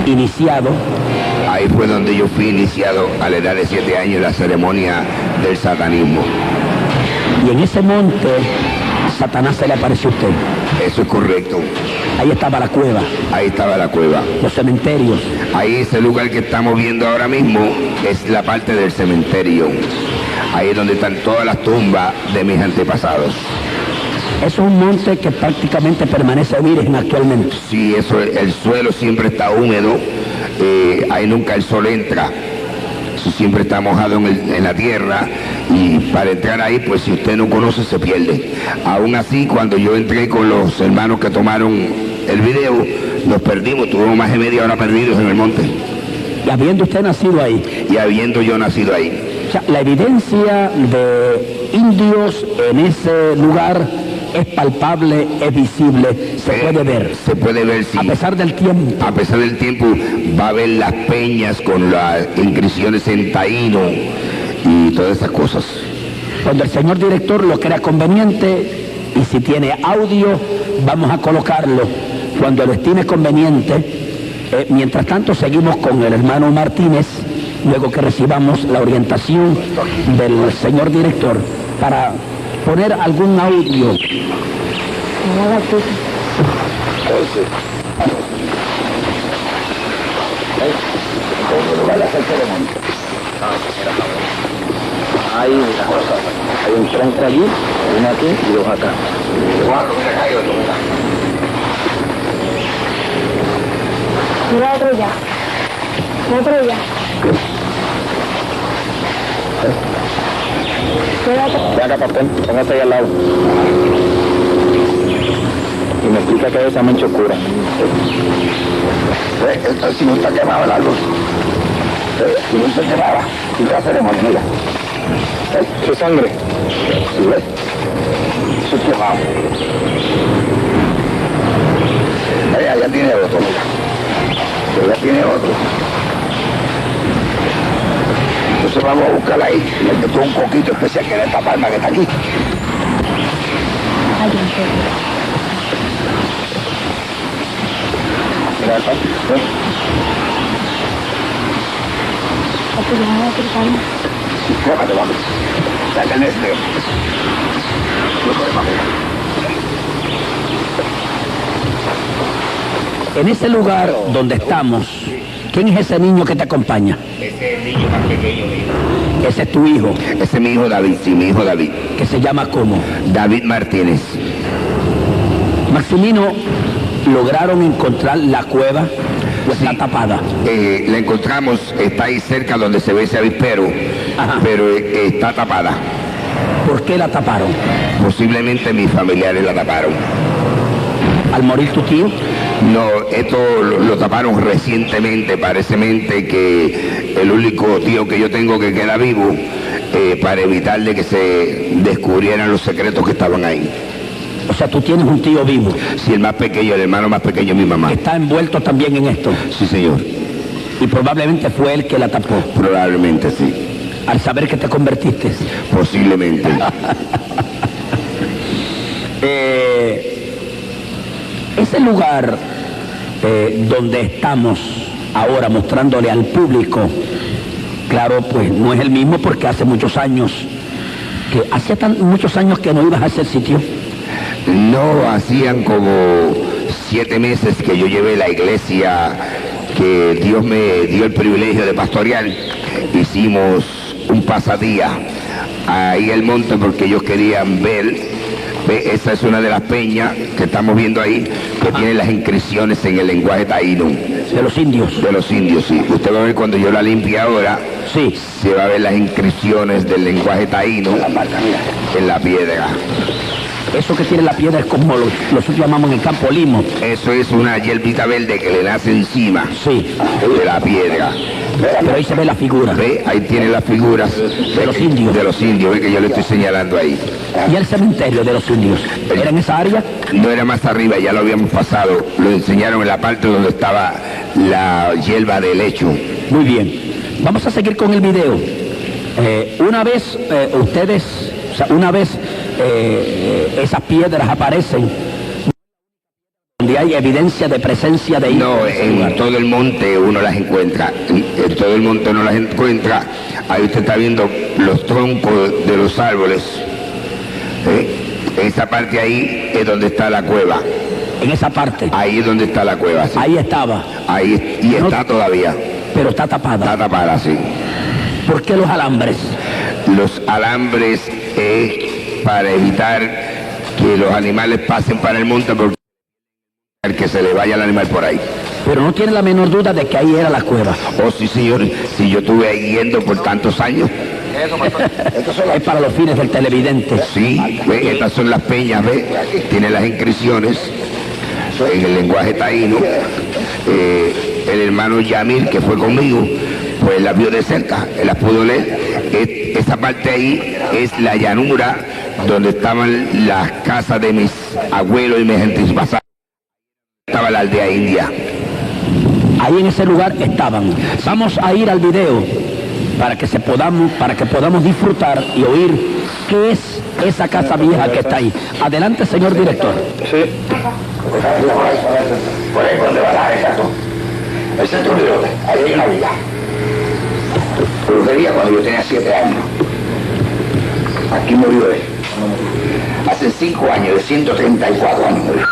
iniciado. Ahí fue donde yo fui iniciado a la edad de 7 años en la ceremonia del satanismo. Y en ese monte Satanás se le apareció a usted. Eso es correcto. Ahí estaba la cueva. Ahí estaba la cueva. Los cementerios. Ahí ese lugar que estamos viendo ahora mismo es la parte del cementerio. Ahí es donde están todas las tumbas de mis antepasados. Eso es un monte que prácticamente permanece virgen actualmente. Sí, eso, el suelo siempre está húmedo. Ahí nunca el sol entra. Eso siempre está mojado en la tierra. Y para entrar ahí, pues si usted no conoce, se pierde. Aún así, cuando yo entré con los hermanos que tomaron el video, nos perdimos. Tuvimos más de media hora perdidos en el monte. Y habiendo usted nacido ahí. Y habiendo yo nacido ahí. O sea, la evidencia de indios en ese lugar es palpable, es visible, se puede ver. Se puede ver, sí. A pesar del tiempo. A pesar del tiempo, va a ver las peñas con las inscripciones en taíno y todas esas cosas. Cuando el señor director lo crea conveniente, y si tiene audio, vamos a colocarlo cuando lo estime conveniente. Mientras tanto, seguimos con el hermano Martínez, luego que recibamos la orientación del señor director, para poner algún audio. ceremonia. Ahí, mira, hay un tronco allí, uno aquí y dos acá. Mira otro ya. Otro ya. Ven acá, papel, póngase ahí al lado. Y me explica qué es esa mancha oscura. Esto si no está quemado el árbol. Si no se quemaba, y la ceremonia, mira. ¿Qué sangre? ¿Sí ves? Eso es quemado. Allá tiene otro, mira. Allá tiene otro. Entonces vamos a buscar ahí, le meto un coquito especial que es esta palma que está aquí. Mira acá, ¿ves? Quémate, vamos. Saca el este. En ese lugar donde estamos, ¿quién es ese niño que te acompaña? Ese es el niño más pequeño mío. Ese es tu hijo. Ese es mi hijo David, sí, mi hijo David. ¿Que se llama cómo? David Martínez. Maximino, ¿lograron encontrar la cueva o está tapada? La encontramos, está ahí cerca donde se ve ese avispero, Ajá. pero está tapada. ¿Por qué la taparon? Posiblemente mis familiares la taparon. ¿Al morir tu tío? No, esto lo taparon recientemente, parecemente que el único tío que yo tengo que queda vivo, para evitar de que se descubrieran los secretos que estaban ahí. O sea, tú tienes un tío vivo. Sí, el más pequeño, el hermano más pequeño de mi mamá. Está envuelto también en esto. Sí, señor. Y probablemente fue él que la tapó. Probablemente sí. Al saber que te convertiste. Posiblemente. Ese lugar donde estamos ahora mostrándole al público, claro, pues no es el mismo porque hace muchos años, muchos años que no ibas a ese sitio. No, hacían como 7 meses que yo llevé la iglesia que Dios me dio el privilegio de pastorear. Hicimos un pasadía ahí el monte porque ellos querían ver. Esa es una de las peñas que estamos viendo ahí, que tiene las inscripciones en el lenguaje taíno. De los indios. De los indios, sí. Usted va a ver cuando yo la limpie ahora, Sí. se va a ver las inscripciones del lenguaje taíno en la piedra. Eso que tiene la piedra es como nosotros llamamos en el campo limo. Eso es una hierbita verde que le nace encima Sí. de la piedra. Pero ahí se ve la figura. ¿Ve? Ahí tiene las figuras De los indios. De los indios, ve que yo le estoy señalando ahí. Y el cementerio de los indios. ¿Era en esa área? No era más arriba, ya lo habíamos pasado. Lo enseñaron en la parte donde estaba la hierba de lecho. Muy bien. Vamos a seguir con el video. Una vez esas piedras aparecen, donde hay evidencia de presencia de No, indios ese lugar. en todo el monte uno las encuentra. En todo el monte uno las encuentra. Ahí usted está viendo los troncos de los árboles. Esa parte ahí es donde está la cueva. En esa parte. Ahí es donde está la cueva, sí. Ahí estaba. Ahí, y está todavía. Pero está tapada. Está tapada, sí. ¿Por qué los alambres? Los alambres es para evitar que los animales pasen para el monte porque que se le vaya el animal por ahí. Pero no tiene la menor duda de que ahí era la cueva. Oh, sí, señor. Si yo estuve ahí yendo por tantos años. Es para los fines del televidente. Sí, ve, estas son las peñas, ve. Tiene las inscripciones en el lenguaje taíno. El hermano Yamil, que fue conmigo, pues las vio de cerca, él las pudo leer. Esa parte ahí es la llanura donde estaban las casas de mis abuelos y mis antepasados. Estaba la aldea india. Ahí en ese lugar estaban. Vamos a ir al video para que podamos disfrutar y oír qué es esa casa vieja que está ahí. Adelante, señor director. Sí. Por ahí donde va la casa. El centro de Lote, ahí hay una villa. Brujería cuando yo tenía 7 años. Aquí murió él. Hace 5 años, de 134 años murió.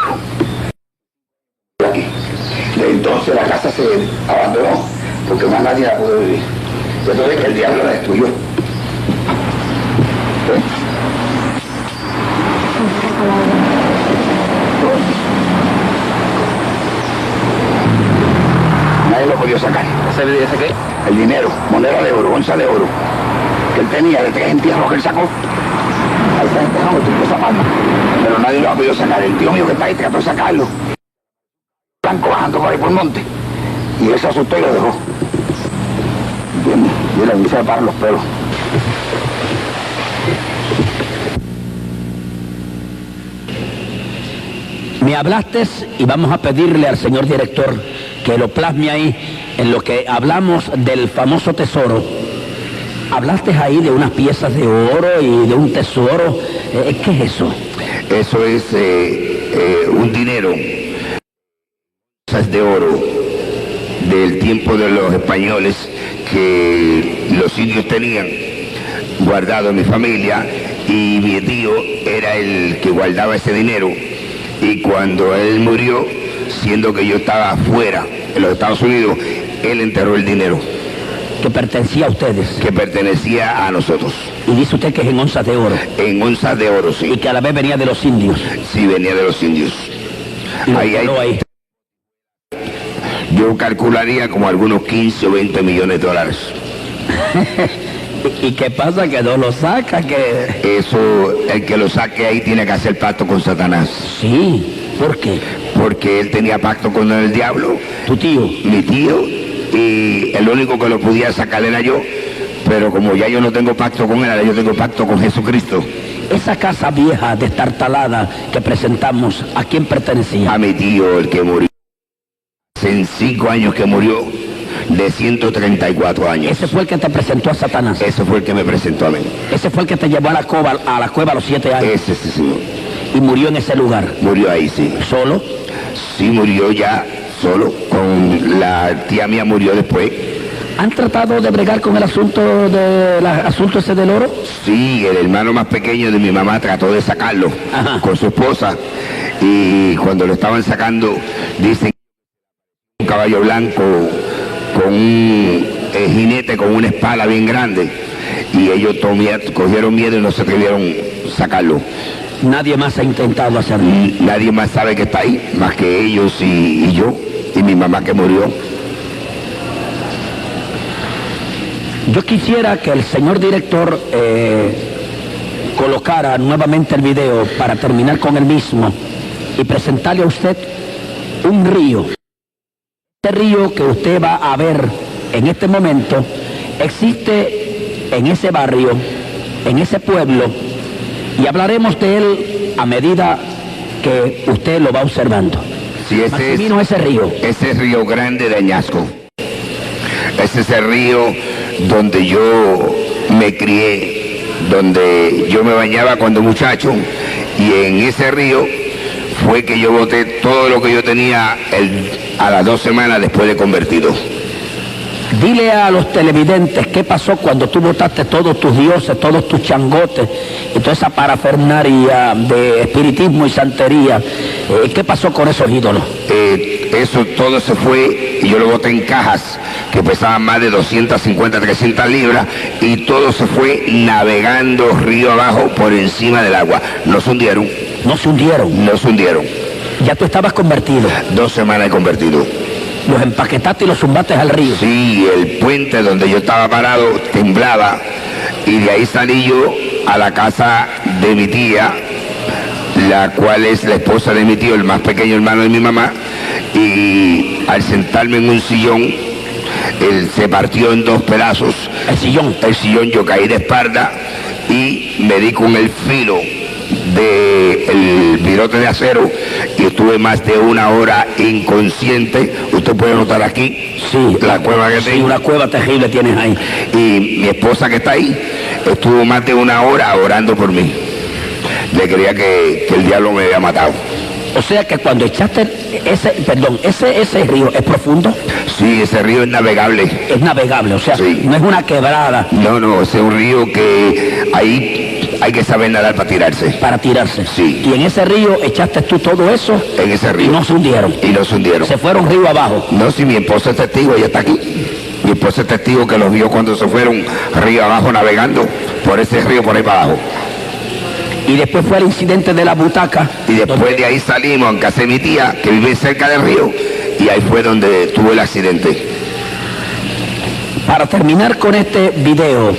Aquí. De entonces la casa se abandonó porque más nadie la pudo vivir. Eso es que el diablo la destruyó. Nadie lo podía sacar. ¿Ese qué? El dinero, moneda de oro, onza de oro, que él tenía de 3 entierros que él sacó. Ahí está enterrado, estoy esa palma. Pero nadie lo ha podido sacar. El tío mío que está ahí trató de sacarlo. Blanco bajando por ahí por el monte. Y él se asustó y lo dejó. ¿Entiendes? Y le hice para los pelos. Me hablaste y vamos a pedirle al señor director que lo plasme ahí en lo que hablamos del famoso tesoro. Hablaste ahí de unas piezas de oro y de un tesoro. ¿Qué es eso? Eso es un dinero, cosas de oro del tiempo de los españoles que los indios tenían guardado en mi familia, y mi tío era el que guardaba ese dinero, y cuando él murió, siendo que yo estaba afuera en los Estados Unidos, él enterró el dinero. Que pertenecía a ustedes. Que pertenecía a nosotros. Y dice usted que es en onzas de oro. En onzas de oro, sí. Y que a la vez venía de los indios. Sí, venía de los indios. Y lo ahí. Yo calcularía como algunos 15 o 20 millones de dólares. ¿Y qué pasa? Que no lo saca, que... Eso, el que lo saque ahí tiene que hacer pacto con Satanás. Sí, ¿por qué? Porque él tenía pacto con el diablo. ¿Tu tío? Mi tío, y el único que lo podía sacar era yo, pero como ya yo no tengo pacto con él, ahora yo tengo pacto con Jesucristo. Esa casa vieja destartalada que presentamos, ¿a quién pertenecía? A mi tío, el que murió. Hace 5 años que murió, de 134 años. Ese fue el que te presentó a Satanás. Ese fue el que me presentó a mí. Ese fue el que te llevó a la cueva a los 7 años. Ese sí, señor. Y murió en ese lugar. Murió ahí, sí. ¿Solo? Sí, murió ya solo. Con la tía mía murió después. ¿Han tratado de bregar con el asunto ese del oro? Sí, el hermano más pequeño de mi mamá trató de sacarlo. Ajá. Con su esposa, y cuando lo estaban sacando, dicen un caballo blanco con un jinete con una espada bien grande, y ellos cogieron miedo y no se atrevieron a sacarlo. Nadie más ha intentado hacerlo. Nadie más sabe que está ahí, más que ellos y yo, y mi mamá que murió. Yo quisiera que el señor director colocara nuevamente el video para terminar con el mismo y presentarle a usted un río. Este río que usted va a ver en este momento existe en ese barrio, en ese pueblo, y hablaremos de él a medida que usted lo va observando. Sí, ese río. Ese es Río Grande de Añasco. Ese es el río donde yo me crié, donde yo me bañaba cuando muchacho, y en ese río fue que yo boté todo lo que yo tenía a las 2 semanas después de convertido. Dile a los televidentes qué pasó cuando tú botaste todos tus dioses, todos tus changotes y toda esa parafernaria de espiritismo y santería. ¿Qué pasó con esos ídolos? Eso todo se fue, y yo lo boté en cajas que pesaban más de 250, 300 libras, y todo se fue navegando río abajo por encima del agua. No se hundieron. ¿No se hundieron? No se hundieron. ¿Ya tú estabas convertido? 2 semanas he convertido. ¿Los empaquetaste y los zumbaste al río? Sí, el puente donde yo estaba parado temblaba, y de ahí salí yo a la casa de mi tía, la cual es la esposa de mi tío, el más pequeño hermano de mi mamá, y al sentarme en un sillón, él se partió en 2 pedazos. ¿El sillón? El sillón, yo caí de espalda y me di con el filo del virote de acero, y estuve más de 1 hora inconsciente. Usted puede notar aquí, sí, la cueva que tengo. Sí, una cueva terrible tienes ahí. Y mi esposa que está ahí estuvo más de 1 hora orando por mí. Le creía que el diablo me había matado. O sea que cuando echaste ese río es profundo. Sí, ese río es navegable. Es navegable, o sea, sí. No es una quebrada. No, ese es un río que ahí hay que saber nadar para tirarse. Para tirarse. Sí. Y en ese río echaste tú todo eso. En ese río. Y no se hundieron. Y no se hundieron. Se fueron río abajo. No, si mi esposa es testigo, ella está aquí. Mi esposa es testigo que los vio cuando se fueron río abajo navegando por ese río por ahí para abajo. Y después fue el incidente de la butaca. Y después de ahí salimos en casa de mi tía, que vive cerca del río, y ahí fue donde tuvo el accidente. Para terminar con este video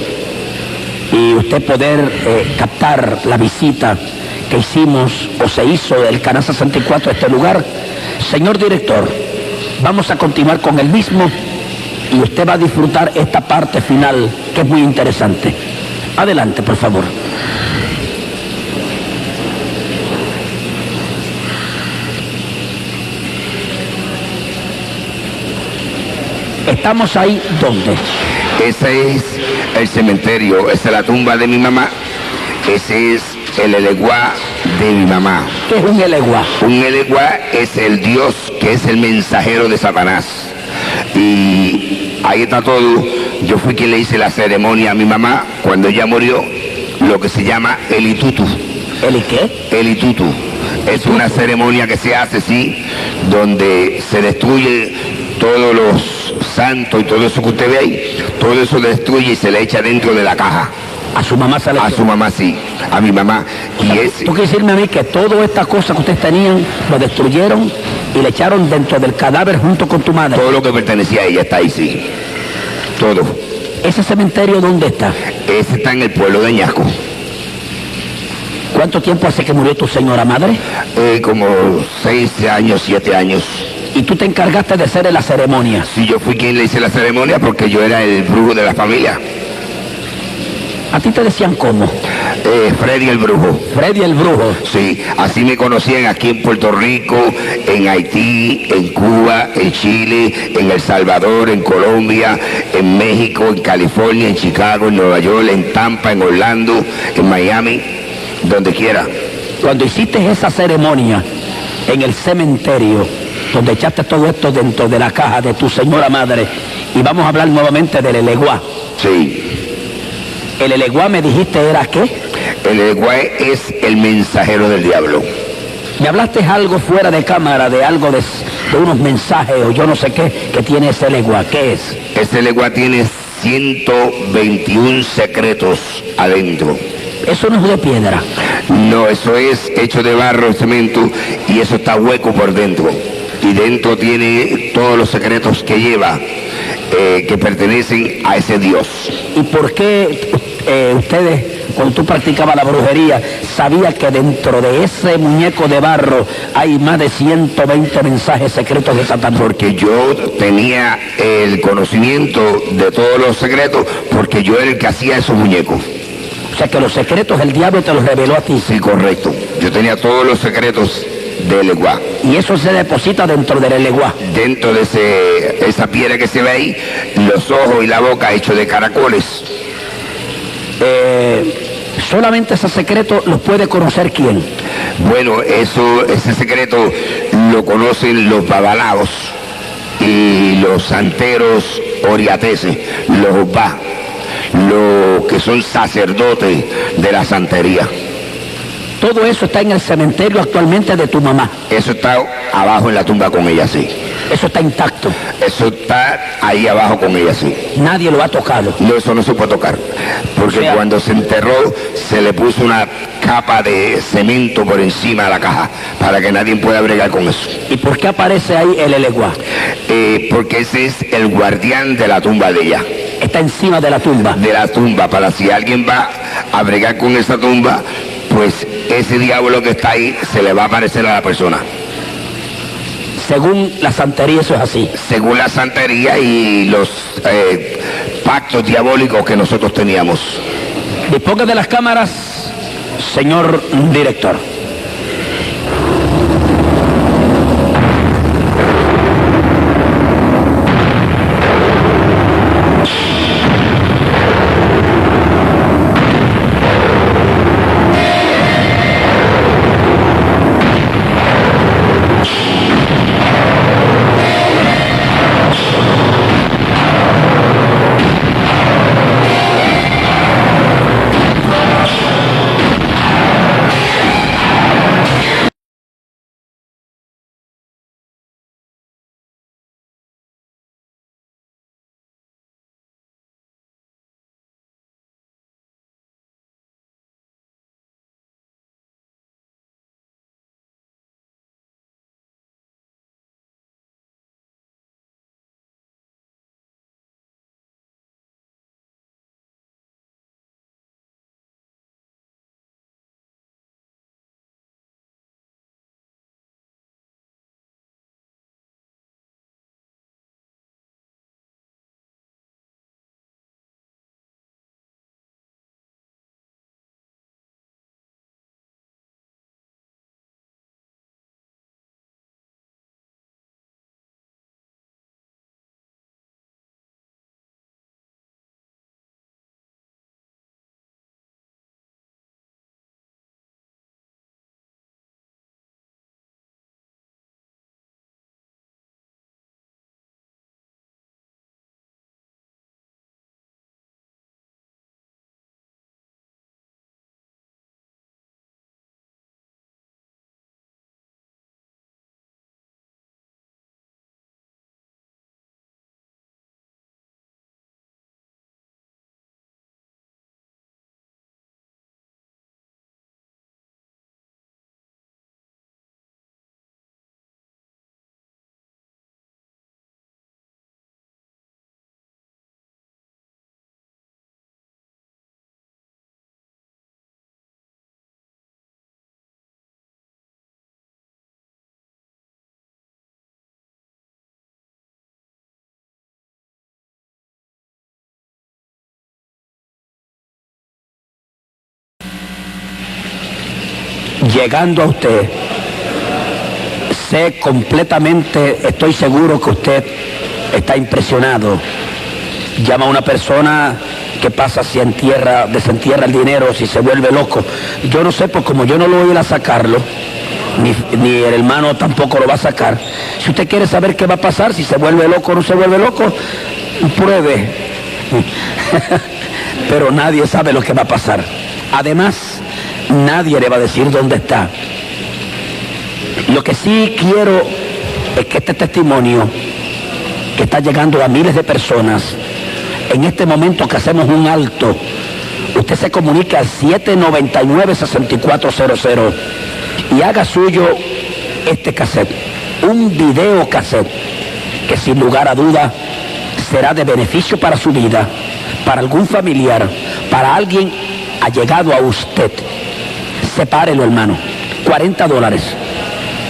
y usted poder captar la visita que hicimos o se hizo del Canal 64 a este lugar, señor director, vamos a continuar con el mismo y usted va a disfrutar esta parte final que es muy interesante. Adelante, por favor. Estamos ahí, ¿dónde? Ese es el cementerio, esa es la tumba de mi mamá, ese es el eleguá de mi mamá. ¿Qué es un eleguá? Un eleguá es el Dios que es el mensajero de Satanás. Y ahí está todo. Yo fui quien le hice la ceremonia a mi mamá cuando ella murió, lo que se llama el itutu. ¿El qué? El itutu. Es una ceremonia que se hace, sí, donde se destruye todos los santos y todo eso que usted ve ahí, todo eso destruye y se le echa dentro de la caja. A su mamá se le A echó. su mamá, sí, a mi mamá. Y ese, ¿Tú quieres decirme a mí que todas estas cosas que ustedes tenían lo destruyeron y le echaron dentro del cadáver junto con tu madre? todo lo que pertenecía a ella está ahí, sí. Todo. ¿Ese cementerio dónde está? Ese está en el pueblo de Añasco. ¿Cuánto tiempo hace que murió tu señora madre? Como 6 años, 7 años. Y tú te encargaste de hacer la ceremonia. Sí, yo fui quien le hice la ceremonia porque yo era el brujo de la familia. ¿A ti te decían cómo? Freddy el brujo. Freddy el brujo. Sí, así me conocían aquí en Puerto Rico, en Haití, en Cuba, en Chile, en El Salvador, en Colombia, en México, en California, en Chicago, en Nueva York, en Tampa, en Orlando, en Miami, donde quiera. Cuando hiciste esa ceremonia en el cementerio, donde echaste todo esto dentro de la caja de tu señora madre, y vamos a hablar nuevamente del eleguá. Sí. ¿El eleguá me dijiste era qué? El eleguá es el mensajero del diablo. Me hablaste algo fuera de cámara, de algo de unos mensajes o yo no sé qué, que tiene ese eleguá. ¿Qué es? Ese eleguá tiene 121 secretos adentro. Eso no es de piedra. No, eso es hecho de barro, cemento, y eso está hueco por dentro. Y dentro tiene todos los secretos que lleva, que pertenecen a ese Dios. ¿Y por qué ustedes, cuando tú practicabas la brujería, sabías que dentro de ese muñeco de barro hay más de 120 mensajes secretos de Satanás? Porque yo tenía el conocimiento de todos los secretos, porque yo era el que hacía esos muñecos. O sea que los secretos el diablo te los reveló a ti. Sí, correcto. Yo tenía todos los secretos del eleguá. Y eso se deposita dentro del eleguá. Dentro de esa piedra que se ve ahí, los ojos y la boca hechos de caracoles. Solamente ese secreto los puede conocer quién. Bueno, ese secreto lo conocen los babalaos y los santeros oriateses, los ba, los que son sacerdotes de la santería. Todo eso está en el cementerio actualmente de tu mamá. Eso está abajo en la tumba con ella, sí. Eso está intacto. Eso está ahí abajo con ella, sí. Nadie lo ha tocado. No, eso no se puede tocar. Porque O sea, cuando se enterró, se le puso una capa de cemento por encima de la caja, para que nadie pueda bregar con eso. ¿Y por qué aparece ahí el eleguá? Porque ese es el guardián de la tumba de ella. Está encima de la tumba. De la tumba, para si alguien va a bregar con esa tumba, pues ese diablo que está ahí se le va a aparecer a la persona. Según la santería eso es así. Según la santería y los pactos diabólicos que nosotros teníamos. Disponga de las cámaras, señor director. llegando a usted, sé completamente, estoy seguro que usted está impresionado. Llama a una persona que pasa si desentierra el dinero, si se vuelve loco. Yo no sé, pues como yo no lo voy a ir a sacarlo, ni el hermano tampoco lo va a sacar. Si usted quiere saber qué va a pasar, si se vuelve loco o no se vuelve loco, pruebe. Pero nadie sabe lo que va a pasar. Además, nadie le va a decir dónde está. Lo que sí quiero es que este testimonio, que está llegando a miles de personas, en este momento que hacemos un alto, usted se comunica al 799-6400 y haga suyo este cassette, un video cassette, que sin lugar a duda será de beneficio para su vida, para algún familiar, para alguien allegado a usted. Sepárelo, hermano, $40,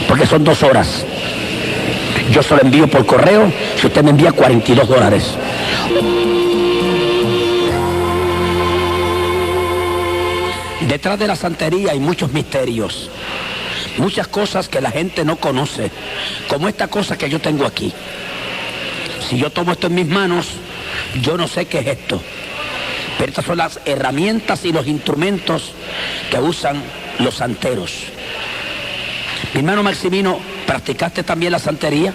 porque son 2 horas. Yo se lo envío por correo, si usted me envía $42. Detrás de la santería hay muchos misterios, muchas cosas que la gente no conoce, como esta cosa que yo tengo aquí. Si yo tomo esto en mis manos, yo no sé qué es esto, pero estas son las herramientas y los instrumentos que usan los santeros. Mi hermano Maximino, ¿practicaste también la santería?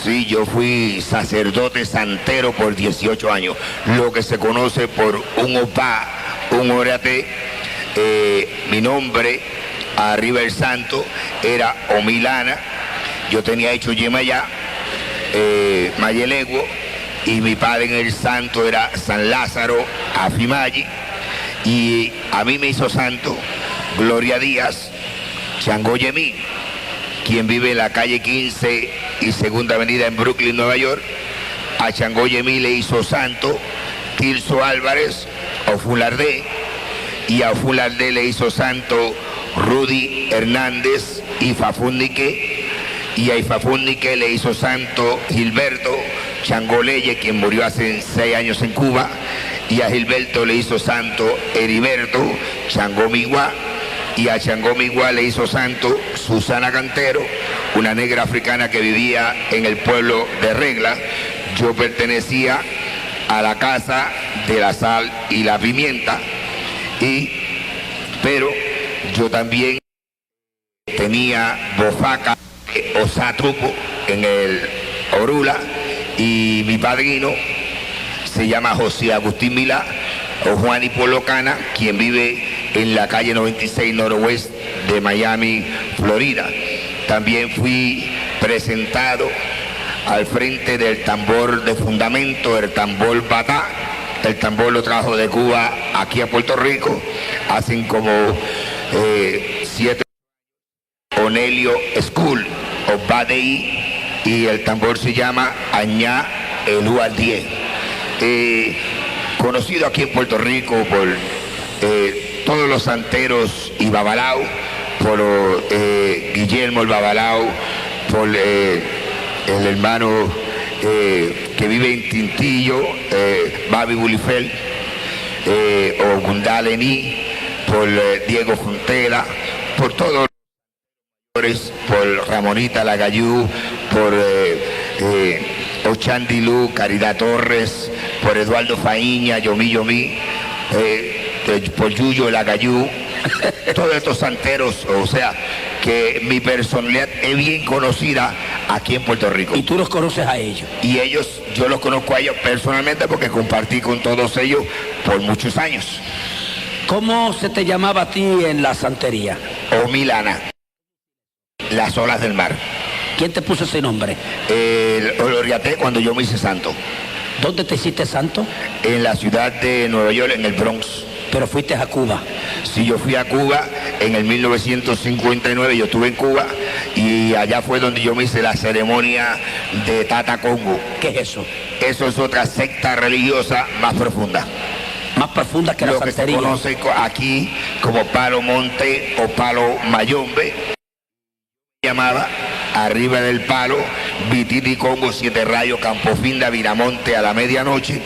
Sí, yo fui sacerdote santero por 18 años, lo que se conoce por un opá, un orate. Mi nombre arriba el santo era Omilana, yo tenía hecho Yemayá, Mayeleguo, y mi padre en el santo era San Lázaro Afimayi, y a mí me hizo santo Gloria Díaz Changoyemí, quien vive en la calle 15 y Segunda Avenida en Brooklyn, Nueva York. A Changoyemí le hizo santo Tirso Álvarez Ofulardé, y a Ofulardé le hizo santo Rudy Hernández y Fafúndique, y a Ifafúndique le hizo santo Gilberto Changoleye, quien murió hace 6 años en Cuba, y a Gilberto le hizo santo Heriberto Changomiguá, y a Changomiguá le hizo santo Susana Cantero, una negra africana que vivía en el pueblo de Regla. Yo pertenecía a la casa de la sal y la pimienta, pero yo también tenía bofaca o satrupo en el Orula, y mi padrino se llama José Agustín Milá o Juan Hipolocana, quien vive en la calle 96 Noroeste de Miami, Florida. También fui presentado al frente del tambor de fundamento, el tambor Batá. El tambor lo trajo de Cuba aquí a Puerto Rico, hacen como 7 Onelio School o Badei, y el tambor se llama Añá Elú al 10. Conocido aquí en Puerto Rico por todos los santeros y Babalao, por Guillermo el Babalao, por el hermano que vive en Tintillo, Babi Bulifel, o Gundalení, por Diego Frontera, por todos los, por Ramonita Lagayú, por Ochandilú, Caridad Torres, por Eduardo Faíña, Yomí, por Yuyo Lagayú, todos estos santeros, o sea, que mi personalidad es bien conocida aquí en Puerto Rico. ¿Y tú los conoces a ellos? Y ellos, yo los conozco a ellos personalmente porque compartí con todos ellos por muchos años. ¿Cómo se te llamaba a ti en la santería? Omilana, las olas del mar. ¿Quién te puso ese nombre? Lo oriaté cuando yo me hice santo. ¿Dónde te hiciste santo? En la ciudad de Nueva York, en el Bronx. Pero fuiste a Cuba. Sí, yo fui a Cuba en el 1959, yo estuve en Cuba y allá fue donde yo me hice la ceremonia de Tata Congo. ¿Qué es eso? Eso es otra secta religiosa más profunda. Más profunda que la santería. Lo que se conoce aquí como Palo Monte o Palo Mayombe. Llamaba arriba del palo, Vititi Congo, 7 Rayos, Campofinda, Viramonte a la medianoche.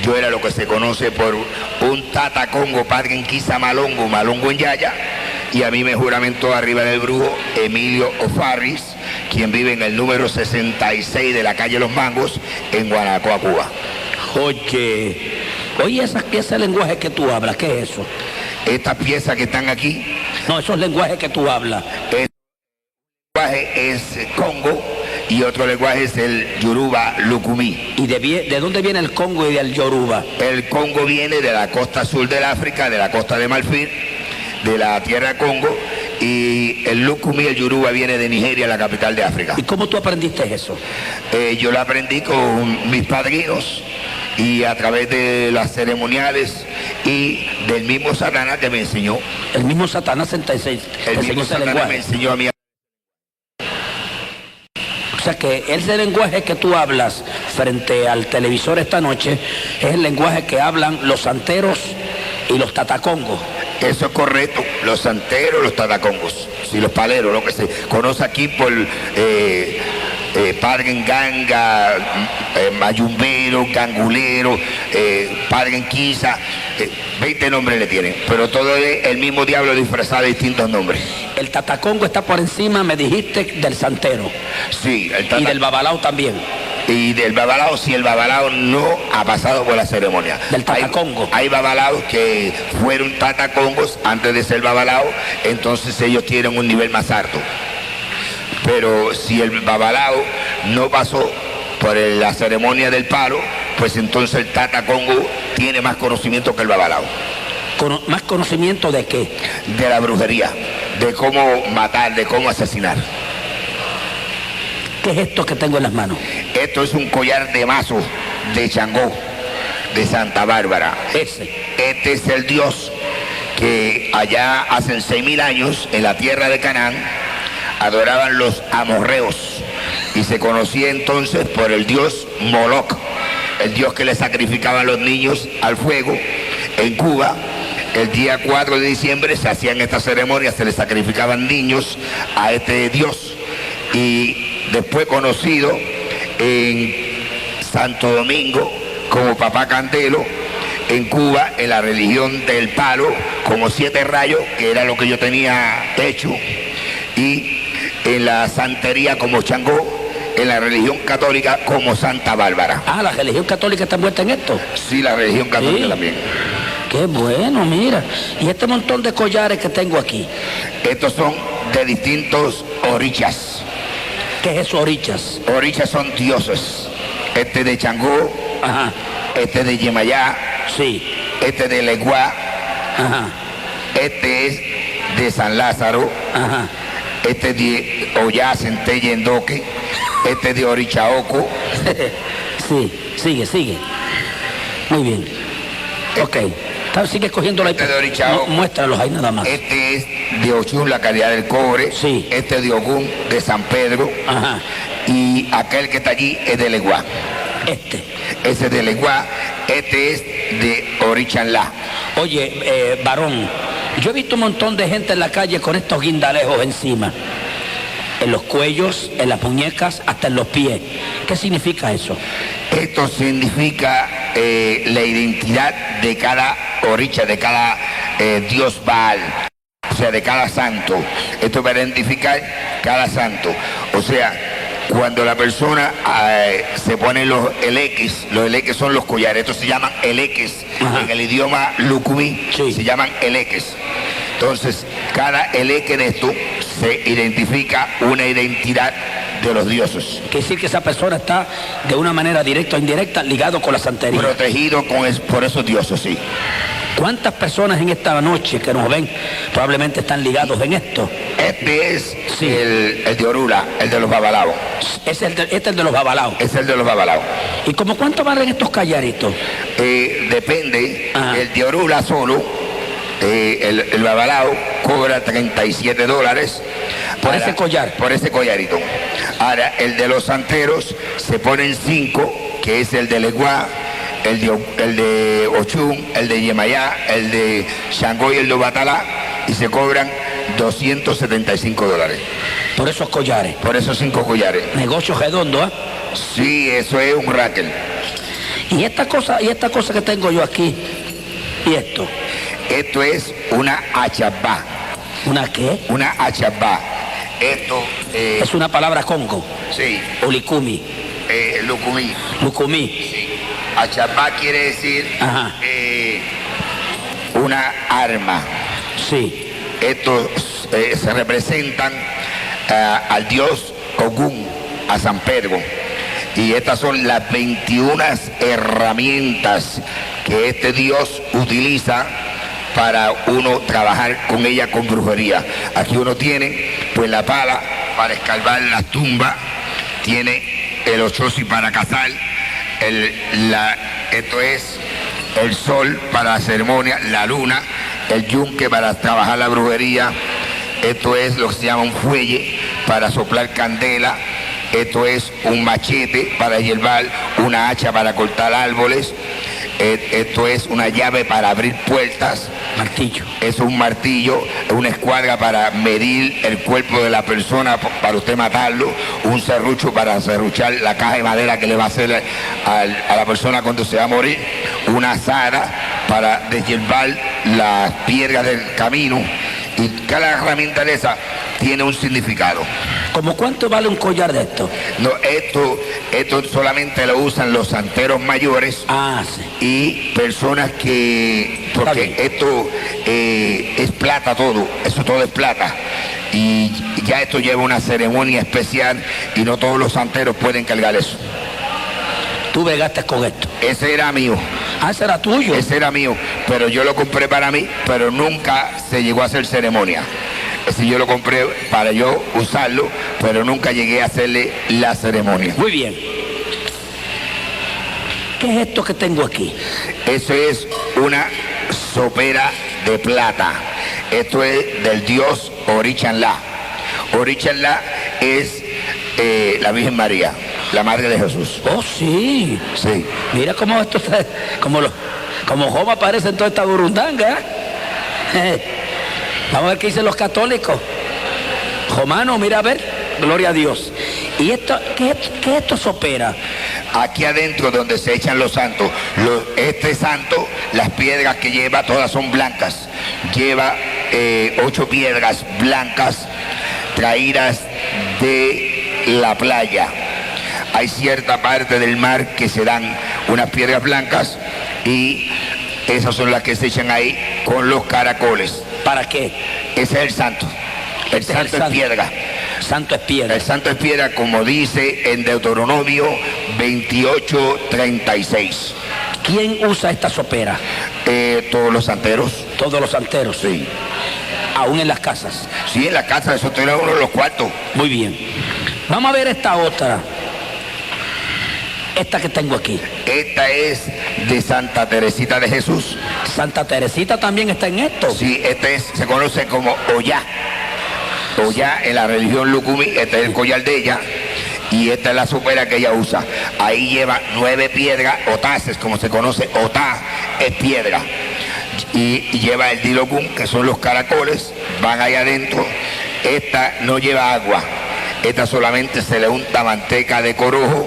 Yo era lo que se conoce por un Tata Congo, Padre en Quisa Malongo, Malongo en Yaya, y a mí me juramentó arriba del brujo Emilio O'Farris, quien vive en el número 66 de la calle Los Mangos, en Guanabacoa, Cuba. Oye, ese lenguaje que tú hablas, ¿qué es eso? Estas piezas que están aquí, No, esos lenguajes que tú hablas. el lenguaje es Congo y otro lenguaje es el Yoruba Lukumi. ¿Y de dónde viene el Congo y del Yoruba? El Congo viene de la costa sur del África, de la costa de Marfil, de la tierra Congo, y el Lukumi, el Yoruba, viene de Nigeria, la capital de África. ¿Y cómo tú aprendiste eso? Yo lo aprendí con mis padrinos y a través de las ceremoniales y del mismo Satanás que me enseñó. El mismo Satanás te enseñó ese Satanás me lenguaje. enseñó a mí. O sea que ese lenguaje que tú hablas frente al televisor esta noche es el lenguaje que hablan los santeros y los tatacongos. Eso es correcto, los santeros, los tatacongos, y los paleros, lo que se conoce aquí por Padre Ganga, Mayumbero, Gangulero, Padre Quisa, 20 nombres le tienen, pero todo es el mismo diablo disfrazado de distintos nombres. El tatacongo está por encima, me dijiste, del santero. Sí, Y del babalao también. Y del babalao, si el babalao no ha pasado por la ceremonia. Del tatacongo. Hay babalaos que fueron tatacongos antes de ser babalao, entonces ellos tienen un nivel más alto. Pero si el babalao no pasó por la ceremonia del palo, pues entonces el tatacongo tiene más conocimiento que el babalao. ¿Más conocimiento de qué? De la brujería, de cómo matar, de cómo asesinar. ¿Qué es esto que tengo en las manos? Esto es un collar de mazo de Changó, de Santa Bárbara. Este es el dios que allá hace 6.000 años, en la tierra de Canaán, adoraban los amorreos. Y se conocía entonces por el dios Moloch, el dios que le sacrificaban los niños al fuego. En Cuba, el día 4 de diciembre se hacían estas ceremonias, se le sacrificaban niños a este dios. Y después conocido en Santo Domingo como Papá Candelo, en Cuba en la religión del palo como 7 rayos, que era lo que yo tenía hecho, y en la santería como Changó, en la religión católica como Santa Bárbara. Ah, ¿la religión católica está envuelta en esto? Sí, la religión católica Sí. también. Qué bueno, mira. Y este montón de collares que tengo aquí, Estos son de distintos orichas. ¿qué es eso, orichas? Orichas son dioses. Este de Changó, Ajá, este de Yemayá, sí, este de Leguá, ajá, este es de San Lázaro, ajá. este de Ollá, Centella, Endoque, este de Orichaoco, Sí, sigue. Muy bien. Ok. Sigue cogiendo la Este de Orichao. Muéstralos ahí nada más. este es de Ochún, la calidad del cobre, Sí. este de Ogún, de San Pedro, Ajá. y aquel que está allí es de Leguá. Ese es de Leguá, este es de Orichanlá. Oye, varón, yo he visto un montón de gente en la calle con estos guindalejos encima. En los cuellos, en las muñecas, hasta en los pies. ¿Qué significa eso? Esto significa la identidad de cada oricha, de cada dios Baal, o sea, de cada santo. Esto para identificar cada santo. O sea, cuando la persona se pone los eleques son los collares, estos se llaman eleques. Ajá. En el idioma Lukumi Sí. se llaman eleques. Entonces, cada eleque de esto se identifica una identidad de los dioses. Quiere decir que esa persona está de una manera directa o indirecta ligado con la santería. Protegido por esos dioses, sí. ¿Cuántas personas en esta noche que nos ven probablemente están ligados en esto? Este es Sí. el de Orula, el de los babalaos. Este es el de los babalaos. Es el de los babalaos. ¿Y como cuánto valen estos callaritos? Depende, Ajá. el de Orula solo, el babalao cobra $37. Por ese collar. Por ese collarito. Ahora, el de los santeros se ponen 5, que es el de Leguá, el de Ochún, el de Yemayá, el de Changó y el de Batalá, y se cobran $275. Por esos collares. Por esos 5 collares. Negocio redondo, ¿ah? Sí, eso es un racket. Y esta cosa que tengo yo aquí, y esto. Esto es una achabá. ¿Una qué? Una achabá. Esto, Es una palabra congo. sí, O licumi. lucumí. Lucumí. Sí. Achabá quiere decir Ajá. una arma. Sí. Estos se representan al dios Ogún, a San Pedro. Y estas son las 21 herramientas que este dios utiliza para uno trabajar con ella con brujería. Aquí uno tiene pues la pala para escarbar las tumbas, tiene el ochosi para cazar, esto es el sol para la ceremonia, la luna, el yunque para trabajar la brujería, esto es lo que se llama un fuelle para soplar candela, esto es un machete para hierbar, una hacha para cortar árboles, esto es una llave para abrir puertas, Martillo. es un martillo, una escuadra para medir el cuerpo de la persona para usted matarlo, un serrucho para serruchar la caja de madera que le va a hacer a la persona cuando se va a morir, una azada para deshiervar las piedras del camino, y cada herramienta de esa tiene un significado. ¿Cómo cuánto vale un collar de esto? No, esto solamente lo usan los santeros mayores Ah, sí. y personas que, Está porque bien. esto es plata todo, eso todo es plata, y ya esto lleva una ceremonia especial y no todos los santeros pueden cargar eso. Tú vegaste con esto. Ese era mío, Ah, ese era tuyo. ese era mío, pero yo lo compré para mí, pero nunca se llegó a hacer ceremonia. Ese yo lo compré para yo usarlo, pero nunca llegué a hacerle la ceremonia. Muy bien. ¿Qué es esto que tengo aquí? Eso es una sopera de plata. Esto es del dios Orichanlá. Orichanlá es la Virgen María, la Madre de Jesús. Oh, sí. Sí. Mira cómo esto está, como Joma aparece en toda esta burundanga. Vamos a ver qué dicen los católicos. Jomano, mira a ver, gloria a Dios. ¿Y esto, qué esto sopera? Aquí adentro donde se echan los santos, este santo, las piedras que lleva todas son blancas. Lleva 8 piedras blancas traídas de la playa. Hay cierta parte del mar que se dan unas piedras blancas y esas son las que se echan ahí con los caracoles. ¿Para qué? Ese es el santo. El Ese es el santo es santo. piedra. Santo es piedra. El santo es piedra, como dice en Deuteronomio 28:36. ¿Quién usa esta sopera? Todos los santeros. Todos los santeros. Sí. Aún en las casas. Sí, en la casa, eso tiene uno de los cuartos. Muy bien. Vamos a ver esta otra. Esta que tengo aquí. Esta es de Santa Teresita de Jesús. Santa Teresita también está en esto. Sí, se conoce como Ollá. Ollá en la religión Lucumí, este es el collar de ella. Y esta es la sopera que ella usa. Ahí lleva 9 piedras, otaces, como se conoce, otá es piedra. Y lleva el dilocum, que son los caracoles, van ahí adentro. Esta no lleva agua. Esta solamente se le unta manteca de corojo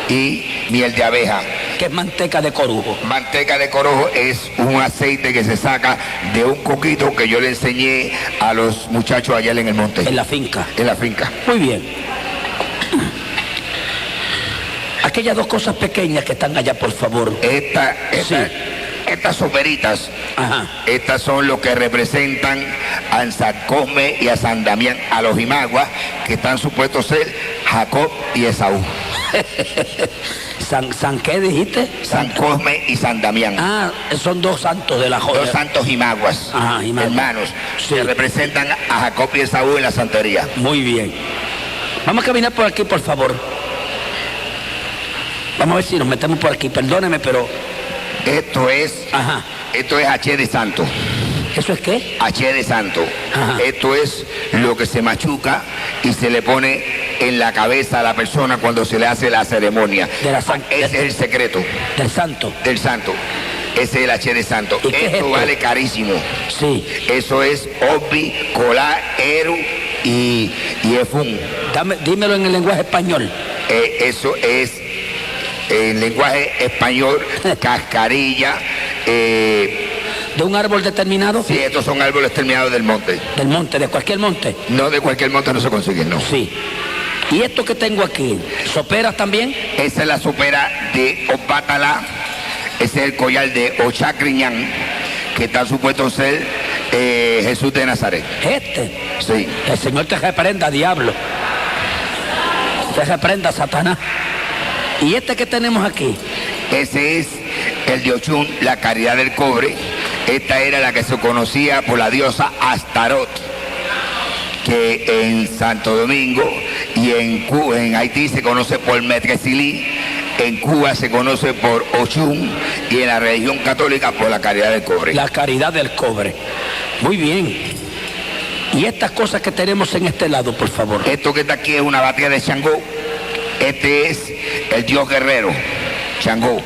y miel de abeja. Que es manteca de corujo. Manteca de corojo es un aceite que se saca de un coquito que yo le enseñé a los muchachos allá en el monte. En la finca. En la finca. Muy bien. Aquellas 2 cosas pequeñas que están allá, por favor. Estas soperitas, Ajá. estas son lo que representan a San Cosme y a San Damián, a los Imaguas, que están supuestos ser Jacob y Esaú. ¿San qué dijiste? San Cosme y San Damián. Ah, son 2 santos de la joya. 2 santos Imaguas, Ajá, Imaguas. hermanos, Sí. que representan a Jacob y Esaú en la santería. Muy bien. Vamos a caminar por aquí, por favor. Vamos a ver si nos metemos por aquí. Perdóneme, pero... Esto es H de santo. ¿Eso es qué? H de santo. Ajá. Esto es lo que se machuca y se le pone en la cabeza a la persona cuando se le hace la ceremonia. Ese es el secreto Del santo. del santo. Ese es el H de santo. ¿Y qué es Esto esto? vale carísimo. Sí. Eso es Obi, Colá, Eru y Efún. Dímelo en el lenguaje español. Eso es en lenguaje español, cascarilla, ¿De un árbol determinado? Sí, estos son árboles terminados del monte. Del monte, de cualquier monte. No de cualquier monte no se consiguen, no. Sí. ¿Y esto que tengo aquí? ¿Soperas también? Esa es la sopera de Opátala. Ese es el collar de Ochacriñán, que está supuesto ser Jesús de Nazaret. Este. Sí. El Señor te reprenda, diablo. Te reprenda, Satanás. ¿Y este que tenemos aquí? Ese es el de Ochun, la caridad del cobre. Esta era la que se conocía por la diosa Astarot, que en Santo Domingo y en Haití se conoce por Metresilí, en Cuba se conoce por Ochun y en la religión católica por la caridad del cobre. La caridad del cobre. Muy bien. ¿Y estas cosas que tenemos en este lado, por favor? Esto que está aquí es una batea de Changó. Este es el dios guerrero, Changó.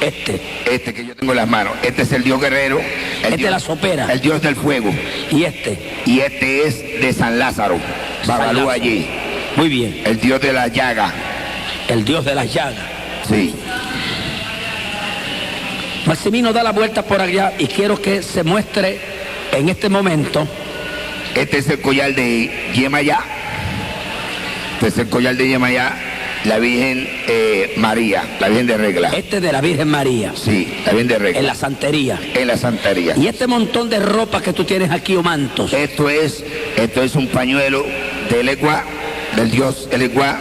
Este que yo tengo en las manos. Este es el dios guerrero. Este es la sopera. El dios del fuego. ¿Y este? Y este es de San Lázaro, Babalú allí. Muy bien. El dios de la llaga. El dios de las llagas. Sí. Maximino da la vuelta por allá y quiero que se muestre en este momento. Este es el collar de Yemayá. Este es el collar de Yemayá, la Virgen María, la Virgen de Regla. Este de la Virgen María. Sí, la Virgen de Regla. En la santería. En la santería. Y este montón de ropa que tú tienes aquí o mantos. Esto es un pañuelo del Eguá, del dios El Eguá.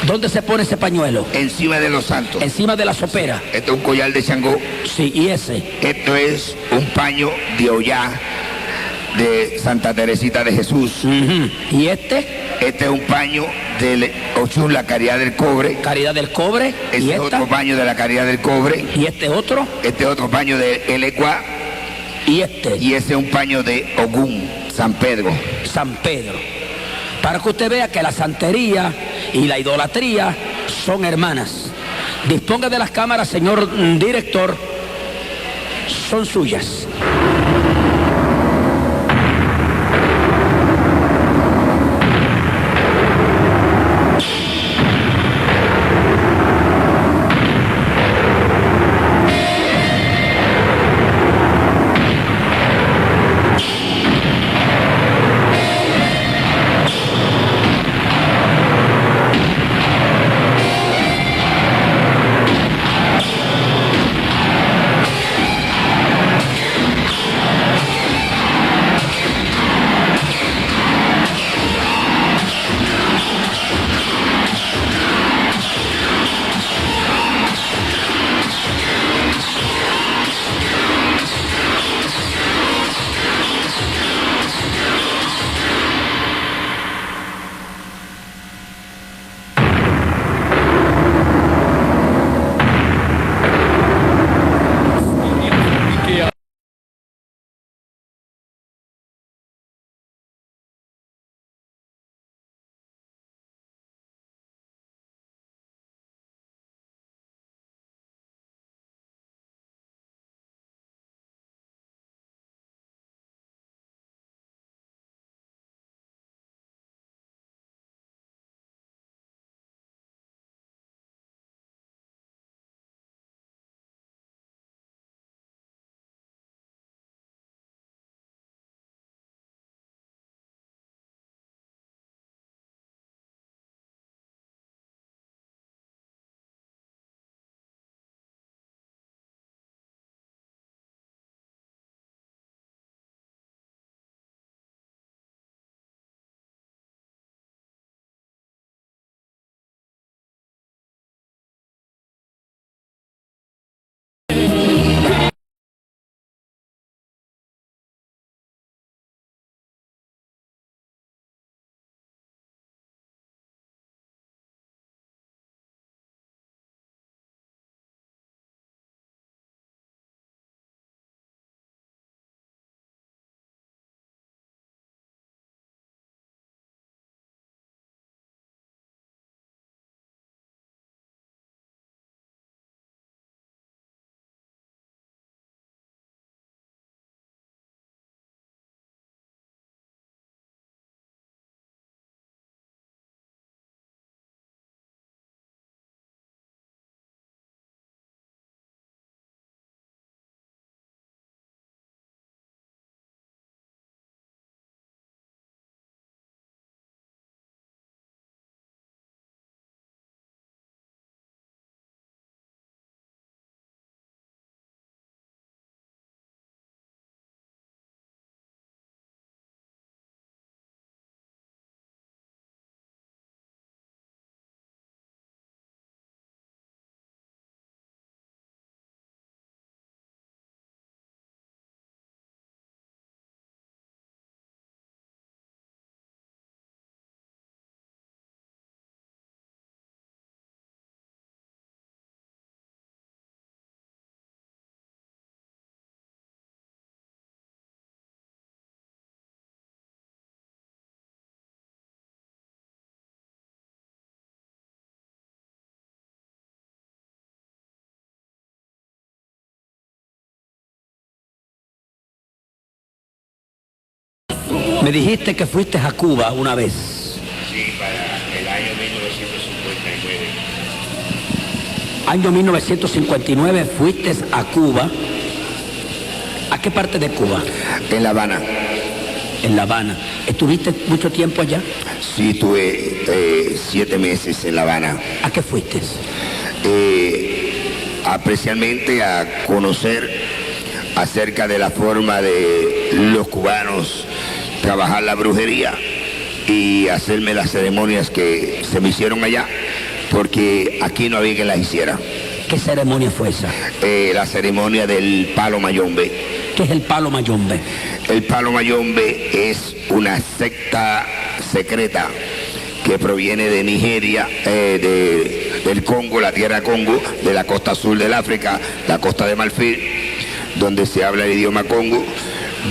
¿Dónde se pone ese pañuelo? Encima de los santos. Encima de la sopera. Esto es un collar de Changó. Sí, y ese. Esto es un paño de Ollá, de Santa Teresita de Jesús. ¿Y este? Este es un paño de Ochun, la caridad del cobre. Caridad del cobre. Este ¿Y es esta? otro paño de la caridad del cobre. ¿Y este otro? Este es otro paño de El Eguá. ¿Y este? Y ese es un paño de Ogún, San Pedro. San Pedro. Para que usted vea que la santería y la idolatría son hermanas. Disponga de las cámaras, señor director. Son suyas. Me dijiste que fuiste a Cuba una vez. Sí, para el año 1959. Año 1959 fuiste a Cuba. ¿A qué parte de Cuba? En La Habana. En La Habana. ¿Estuviste mucho tiempo allá? Sí, tuve 7 meses en La Habana. ¿A qué fuiste? Especialmente a conocer acerca de la forma de los cubanos trabajar la brujería y hacerme las ceremonias que se me hicieron allá, porque aquí no había quien las hiciera. ¿Qué ceremonia fue esa? La ceremonia del palo mayombe. ¿Qué es el palo mayombe? El palo mayombe es una secta secreta que proviene de Nigeria, del Congo, la tierra Congo, de la costa sur del África, la costa de Marfil, donde se habla el idioma Congo,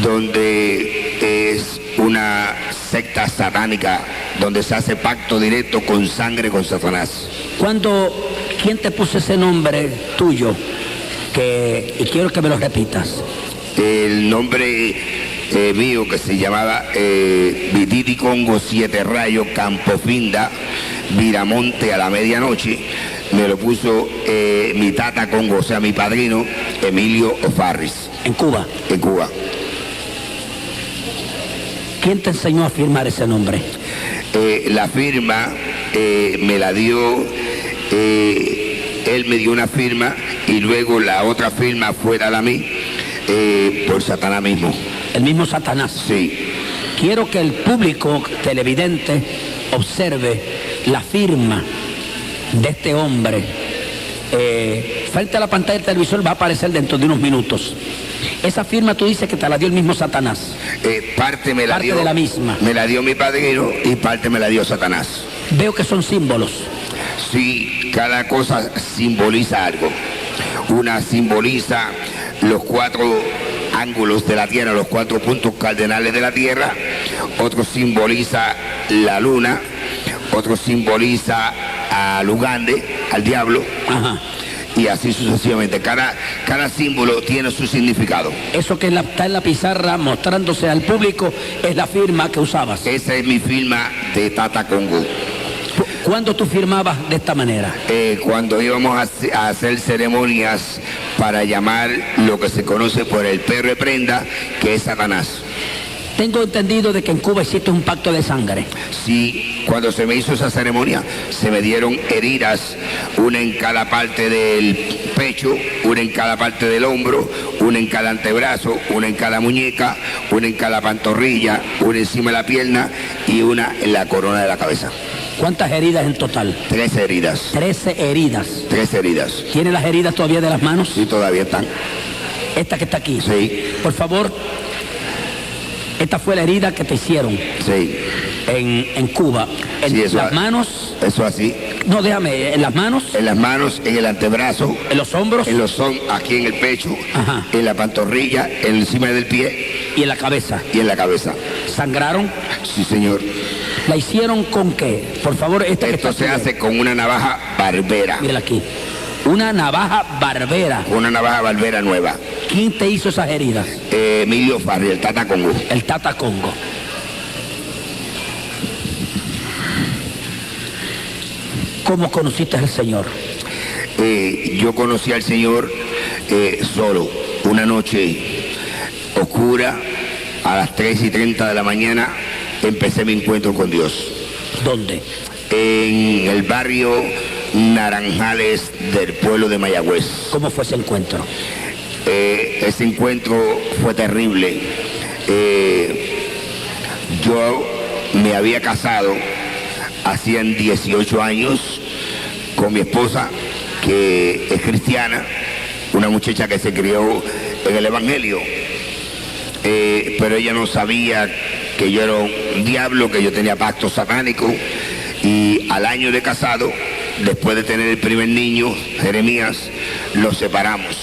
donde es una secta satánica, donde se hace pacto directo con sangre con Satanás. ¿Quién te puso ese nombre tuyo? Y quiero que me lo repitas. El nombre mío, que se llamaba Vititi Congo 7 Rayo Campofinda Viramonte a la medianoche, me lo puso mi tata Congo, o sea, mi padrino Emilio O'Farris. ¿En Cuba? En Cuba. ¿Quién te enseñó a firmar ese nombre? La firma me la dio, él me dio una firma y luego la otra firma fue dada a mí por Satanás mismo. ¿El mismo Satanás? Sí. Quiero que el público televidente observe la firma de este hombre. Frente a la pantalla del televisor va a aparecer dentro de unos minutos. Esa firma tú dices que te la dio el mismo Satanás. Parte me la dio, de la misma. Me la dio mi padrino y parte me la dio Satanás. Veo que son símbolos. Sí, cada cosa simboliza algo. Una simboliza los 4 ángulos de la Tierra, los 4 puntos cardenales de la Tierra. Otro simboliza la luna. Otro simboliza al Ugande, al diablo. Ajá. Y así sucesivamente. Cada símbolo tiene su significado. Eso que está en la pizarra mostrándose al público es la firma que usabas. Esa es mi firma de Tata Congo. ¿Cuándo tú firmabas de esta manera? Cuando íbamos a hacer ceremonias para llamar lo que se conoce por el perro de prenda, que es Satanás. Tengo entendido de que en Cuba hiciste un pacto de sangre. Sí, cuando se me hizo esa ceremonia, se me dieron heridas, una en cada parte del pecho, una en cada parte del hombro, una en cada antebrazo, una en cada muñeca, una en cada pantorrilla, una encima de la pierna y una en la corona de la cabeza. ¿Cuántas heridas en total? 13 heridas. 13 heridas. 13 heridas. ¿Tienes las heridas todavía de las manos? Sí, todavía están. Esta que está aquí. Sí. Por favor, esta fue la herida que te hicieron. Sí. En Cuba. En sí, eso las manos. Eso así. No, déjame, en las manos. En las manos, en el antebrazo. En los hombros. Aquí en el pecho. Ajá. En la pantorrilla, encima del pie. Y en la cabeza. Y en la cabeza. ¿Sangraron? Sí, señor. ¿La hicieron con qué? Por favor, Esto se hace con una navaja barbera. Mírala aquí. Una navaja barbera. Una navaja barbera nueva. ¿Quién te hizo esas heridas? Emilio Farri, el Tata Congo. El Tata Congo. ¿Cómo conociste al Señor? Yo conocí al Señor solo. Una noche oscura, a las 3:30 de la mañana, empecé mi encuentro con Dios. ¿Dónde? En el barrio Naranjales del pueblo de Mayagüez. ¿Cómo fue ese encuentro? Ese encuentro fue terrible. Yo me había casado hacían 18 años con mi esposa, que es cristiana, una muchacha que se crió en el Evangelio. Pero ella no sabía que yo era un diablo, que yo tenía pacto satánico. Y al año de casado, después de tener el primer niño, Jeremías, los separamos.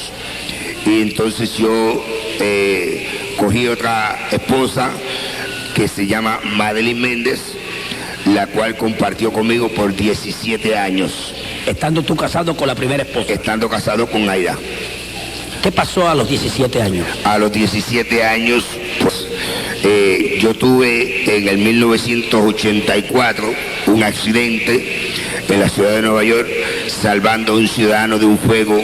Y entonces yo cogí otra esposa que se llama Madeline Méndez, la cual compartió conmigo por 17 años. Estando tú casado con la primera esposa. Estando casado con Aida. ¿Qué pasó a los 17 años? A los 17 años, pues Yo tuve en el 1984 un accidente en la ciudad de Nueva York, salvando a un ciudadano de un fuego.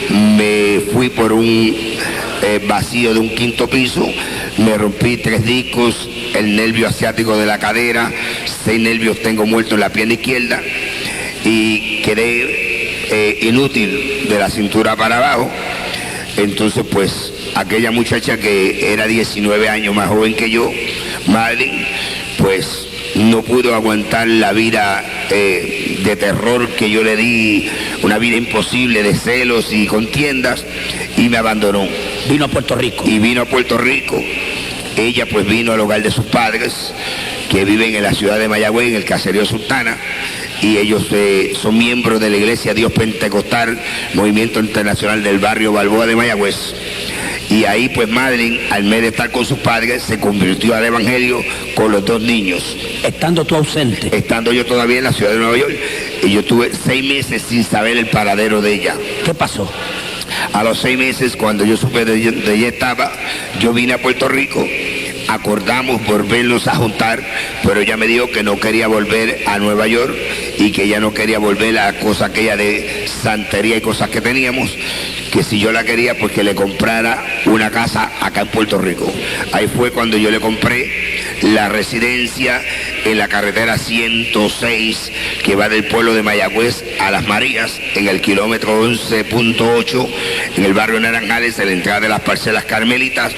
Me fui por un vacío de un quinto piso, me rompí 3 discos, el nervio asiático de la cadera, 6 nervios tengo muertos en la pierna izquierda y quedé inútil de la cintura para abajo. Entonces pues aquella muchacha que era 19 años más joven que yo, Madeline, pues no pudo aguantar la vida de terror que yo le di, una vida imposible de celos y contiendas, y me abandonó. Vino a Puerto Rico. Y vino a Puerto Rico. Ella pues vino al hogar de sus padres, que viven en la ciudad de Mayagüez, en el caserío Sultana, y ellos son miembros de la Iglesia Dios Pentecostal, Movimiento Internacional del Barrio Balboa de Mayagüez. Y ahí pues Madeline, al mes de estar con sus padres, se convirtió al Evangelio con los 2 niños. Estando tú ausente. Estando yo todavía en la ciudad de Nueva York, y yo tuve 6 meses sin saber el paradero de ella. ¿Qué pasó? A los 6 meses, cuando yo supe de ella estaba, yo vine a Puerto Rico, acordamos volvernos a juntar, pero ella me dijo que no quería volver a Nueva York y que ella no quería volver a cosas aquella de santería y cosas que teníamos, que si yo la quería, pues que le comprara una casa acá en Puerto Rico. Ahí fue cuando yo le compré la residencia en la carretera 106, que va del pueblo de Mayagüez a Las Marías, en el kilómetro 11.8, en el barrio Naranjales, en la entrada de las parcelas Carmelitas,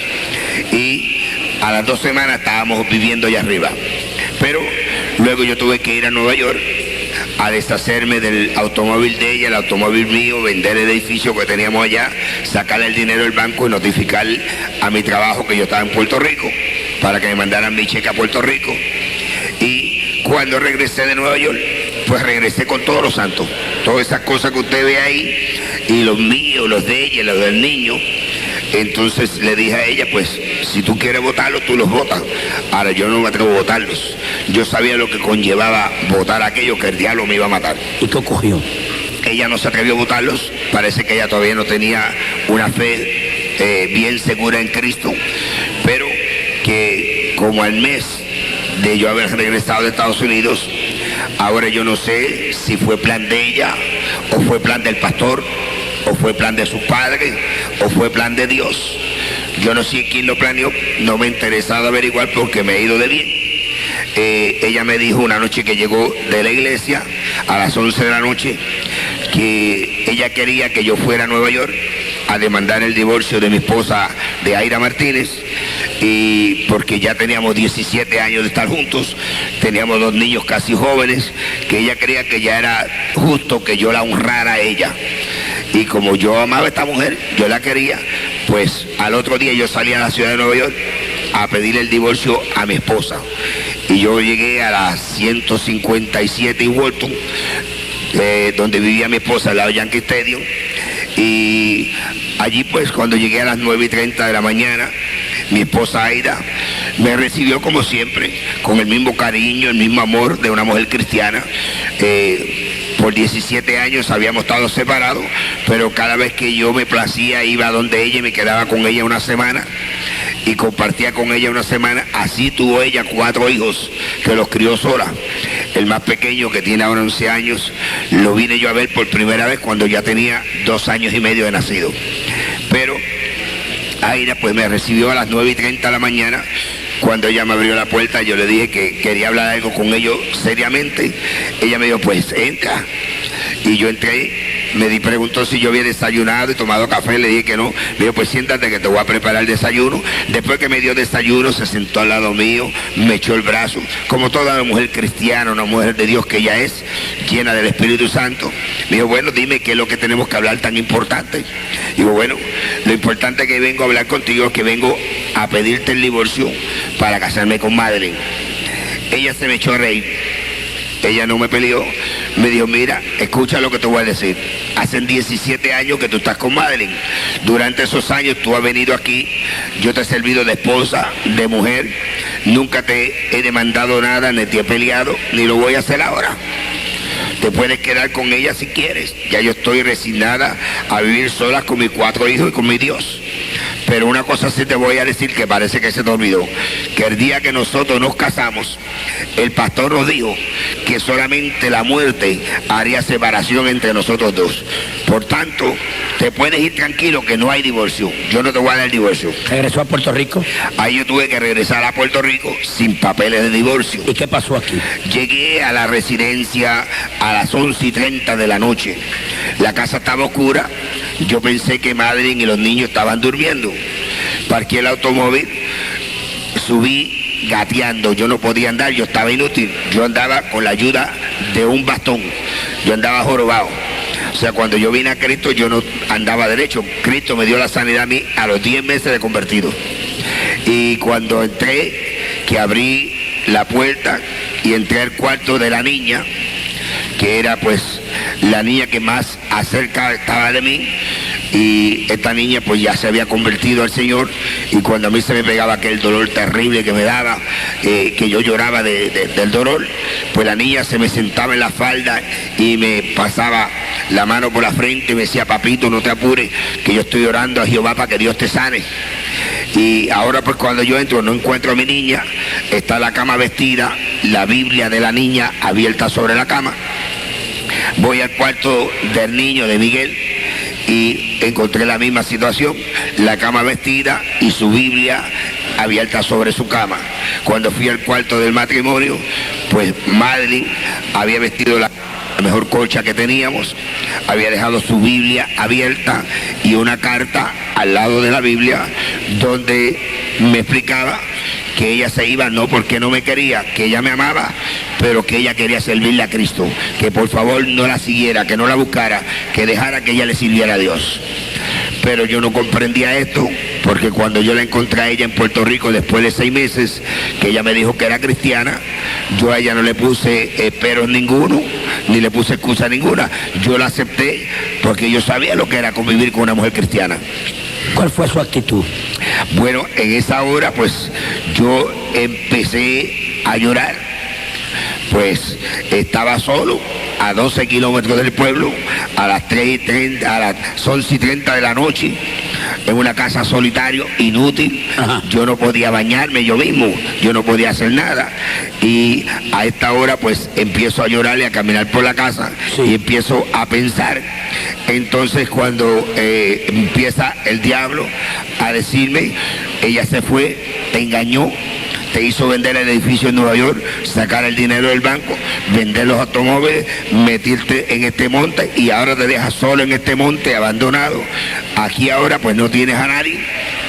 y a las 2 semanas estábamos viviendo allá arriba. Pero luego yo tuve que ir a Nueva York a deshacerme del automóvil de ella, el automóvil mío, vender el edificio que teníamos allá, sacarle el dinero del banco y notificar a mi trabajo que yo estaba en Puerto Rico, para que me mandaran mi cheque a Puerto Rico. Y cuando regresé de Nueva York, pues regresé con todos los santos, todas esas cosas que usted ve ahí, y los míos, los de ella, los del niño. Entonces le dije a ella, pues, si tú quieres votarlos, tú los votas. Ahora yo no me atrevo a votarlos. Yo sabía lo que conllevaba votar aquello, que el diablo me iba a matar. ¿Y qué ocurrió? Ella no se atrevió a votarlos. Parece que ella todavía no tenía una fe bien segura en Cristo. Pero que como al mes de yo haber regresado de Estados Unidos, ahora yo no sé si fue plan de ella, o fue plan del pastor, o fue plan de sus padres, o fue plan de Dios. Yo no sé quién lo planeó, no me ha interesado averiguar porque me he ido de bien. Ella me dijo una noche que llegó de la iglesia a las 11 de la noche que ella quería que yo fuera a Nueva York a demandar el divorcio de mi esposa, de Aira Martínez, y porque ya teníamos 17 años de estar juntos, teníamos 2 niños casi jóvenes, que ella creía que ya era justo que yo la honrara a ella. Y como yo amaba a esta mujer, yo la quería, pues al otro día yo salí a la ciudad de Nueva York a pedir el divorcio a mi esposa. Y yo llegué a las 157 y Walton, donde vivía mi esposa, al lado de Yankee Stadium. Y allí pues cuando llegué a las 9:30 de la mañana, mi esposa Aida me recibió como siempre, con el mismo cariño, el mismo amor de una mujer cristiana. Por 17 años habíamos estado separados, pero cada vez que yo me placía iba donde ella y me quedaba con ella una semana y compartía con ella una semana. Así tuvo ella 4 hijos que los crió sola. El más pequeño, que tiene ahora 11 años, lo vine yo a ver por primera vez cuando ya tenía 2 años y medio de nacido. Pero Aira pues me recibió a las 9:30 de la mañana. Cuando ella me abrió la puerta, yo le dije que quería hablar algo con ellos seriamente. Ella me dijo, pues entra. Y yo entré, me preguntó si yo había desayunado y tomado café, le dije que no. Me dijo, pues siéntate que te voy a preparar el desayuno. Después que me dio desayuno, se sentó al lado mío, me echó el brazo, como toda mujer cristiana, una mujer de Dios que ella es, llena del Espíritu Santo. Me dijo, bueno, dime qué es lo que tenemos que hablar tan importante. Digo, bueno, lo importante que vengo a hablar contigo es que vengo a pedirte el divorcio para casarme con Madeline. Ella se me echó a reír. Ella no me peleó, me dijo, mira, escucha lo que te voy a decir. Hace 17 años que tú estás con Madeline. Durante esos años tú has venido aquí, yo te he servido de esposa, de mujer. Nunca te he demandado nada, ni te he peleado, ni lo voy a hacer ahora. Te puedes quedar con ella si quieres. Ya yo estoy resignada a vivir sola con mis 4 hijos y con mi Dios. Pero una cosa sí te voy a decir que parece que se te olvidó, que el día que nosotros nos casamos, el pastor nos dijo que solamente la muerte haría separación entre nosotros dos. Por tanto, te puedes ir tranquilo que no hay divorcio. Yo no te voy a dar el divorcio. ¿Regresó a Puerto Rico? Ahí yo tuve que regresar a Puerto Rico sin papeles de divorcio. ¿Y qué pasó aquí? Llegué a la residencia a las 11:30 de la noche. La casa estaba oscura. Yo pensé que Madeline y los niños estaban durmiendo. Parqué el automóvil, subí gateando. Yo no podía andar, yo estaba inútil. Yo andaba con la ayuda de un bastón. Yo andaba jorobado. O sea, cuando yo vine a Cristo, yo no andaba derecho. Cristo me dio la sanidad a mí a los 10 meses de convertido. Y cuando entré, que abrí la puerta y entré al cuarto de la niña, que era pues la niña que más acerca estaba de mí, y esta niña pues ya se había convertido al Señor, y cuando a mí se me pegaba aquel dolor terrible que me daba, que yo lloraba del dolor, pues la niña se me sentaba en la falda y me pasaba la mano por la frente y me decía: papito, no te apures, que yo estoy orando a Jehová para que Dios te sane. Y ahora pues cuando yo entro no encuentro a mi niña, está la cama vestida, la Biblia de la niña abierta sobre la cama. Voy al cuarto del niño, de Miguel, y encontré la misma situación, la cama vestida y su Biblia abierta sobre su cama. Cuando fui al cuarto del matrimonio, pues Madeline había vestido la mejor colcha que teníamos, había dejado su Biblia abierta y una carta al lado de la Biblia donde me explicaba que ella se iba no porque no me quería, que ella me amaba, pero que ella quería servirle a Cristo, que por favor no la siguiera, que no la buscara, que dejara que ella le sirviera a Dios. Pero yo no comprendía esto, porque cuando yo la encontré a ella en Puerto Rico después de 6 meses, que ella me dijo que era cristiana, yo a ella no le puse peros ninguno, ni le puse excusa ninguna. Yo la acepté porque yo sabía lo que era convivir con una mujer cristiana. ¿Cuál fue su actitud? Bueno, en esa hora pues yo empecé a llorar. Pues estaba solo a 12 kilómetros del pueblo, a las 3:30, a las 11:30 de la noche, en una casa solitario, inútil. Ajá. Yo no podía bañarme yo mismo, yo no podía hacer nada. Y a esta hora pues empiezo a llorar y a caminar por la casa, sí, y empiezo a pensar. Entonces cuando empieza el diablo a decirme: ella se fue, te engañó, te hizo vender el edificio en Nueva York, sacar el dinero del banco, vender los automóviles, meterte en este monte, y ahora te dejas solo en este monte abandonado. Aquí ahora pues no tienes a nadie,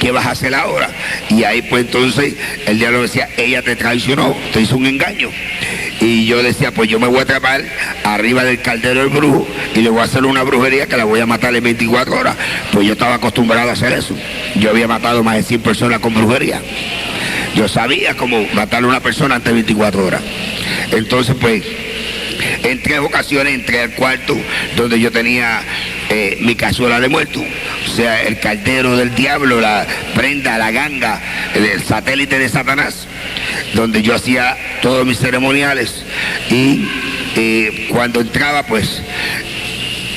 ¿qué vas a hacer ahora? Y ahí pues entonces el diablo decía: ella te traicionó, te hizo un engaño. Y yo decía: pues yo me voy a atrapar arriba del caldero del brujo y le voy a hacer una brujería que la voy a matar en 24 horas. Pues yo estaba acostumbrado a hacer eso. Yo había matado más de 100 personas con brujería. Yo sabía cómo matar a una persona antes de 24 horas. Entonces pues en 3 ocasiones entré al cuarto donde yo tenía mi cazuela de muerto, o sea, el caldero del diablo, la prenda, la ganga, el satélite de Satanás, donde yo hacía todos mis ceremoniales. Y cuando entraba pues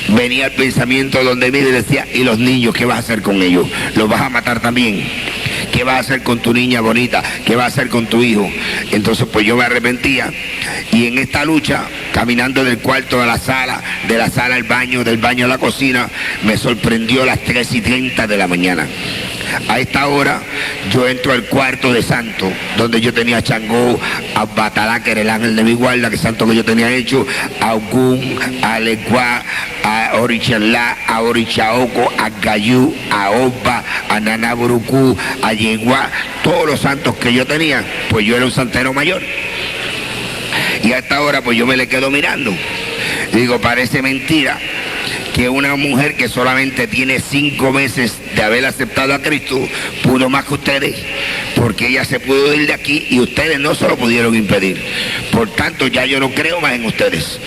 venía el pensamiento donde mí y decía: ¿y los niños qué vas a hacer con ellos? ¿Los vas a matar también? ¿Qué vas a hacer con tu niña bonita? ¿Qué vas a hacer con tu hijo? Entonces pues yo me arrepentía, y en esta lucha, caminando del cuarto a la sala, de la sala al baño, del baño a la cocina, me sorprendió las 3:30 de la mañana. A esta hora yo entro al cuarto de santo, donde yo tenía a Changó, a Batalá, que era el ángel de mi guarda, que santo que yo tenía hecho, a Ogún, a Leguá, a Orichalá, a Orichaoco, a Gayú, a Opa, a Nanaburucú, a Yeguá, todos los santos que yo tenía, pues yo era un santero mayor. Y a esta hora pues yo me le quedo mirando. Digo, parece mentira que una mujer que solamente tiene 5 meses de haber aceptado a Cristo pudo más que ustedes, porque ella se pudo ir de aquí y ustedes no se lo pudieron impedir. Por tanto, ya yo no creo más en ustedes,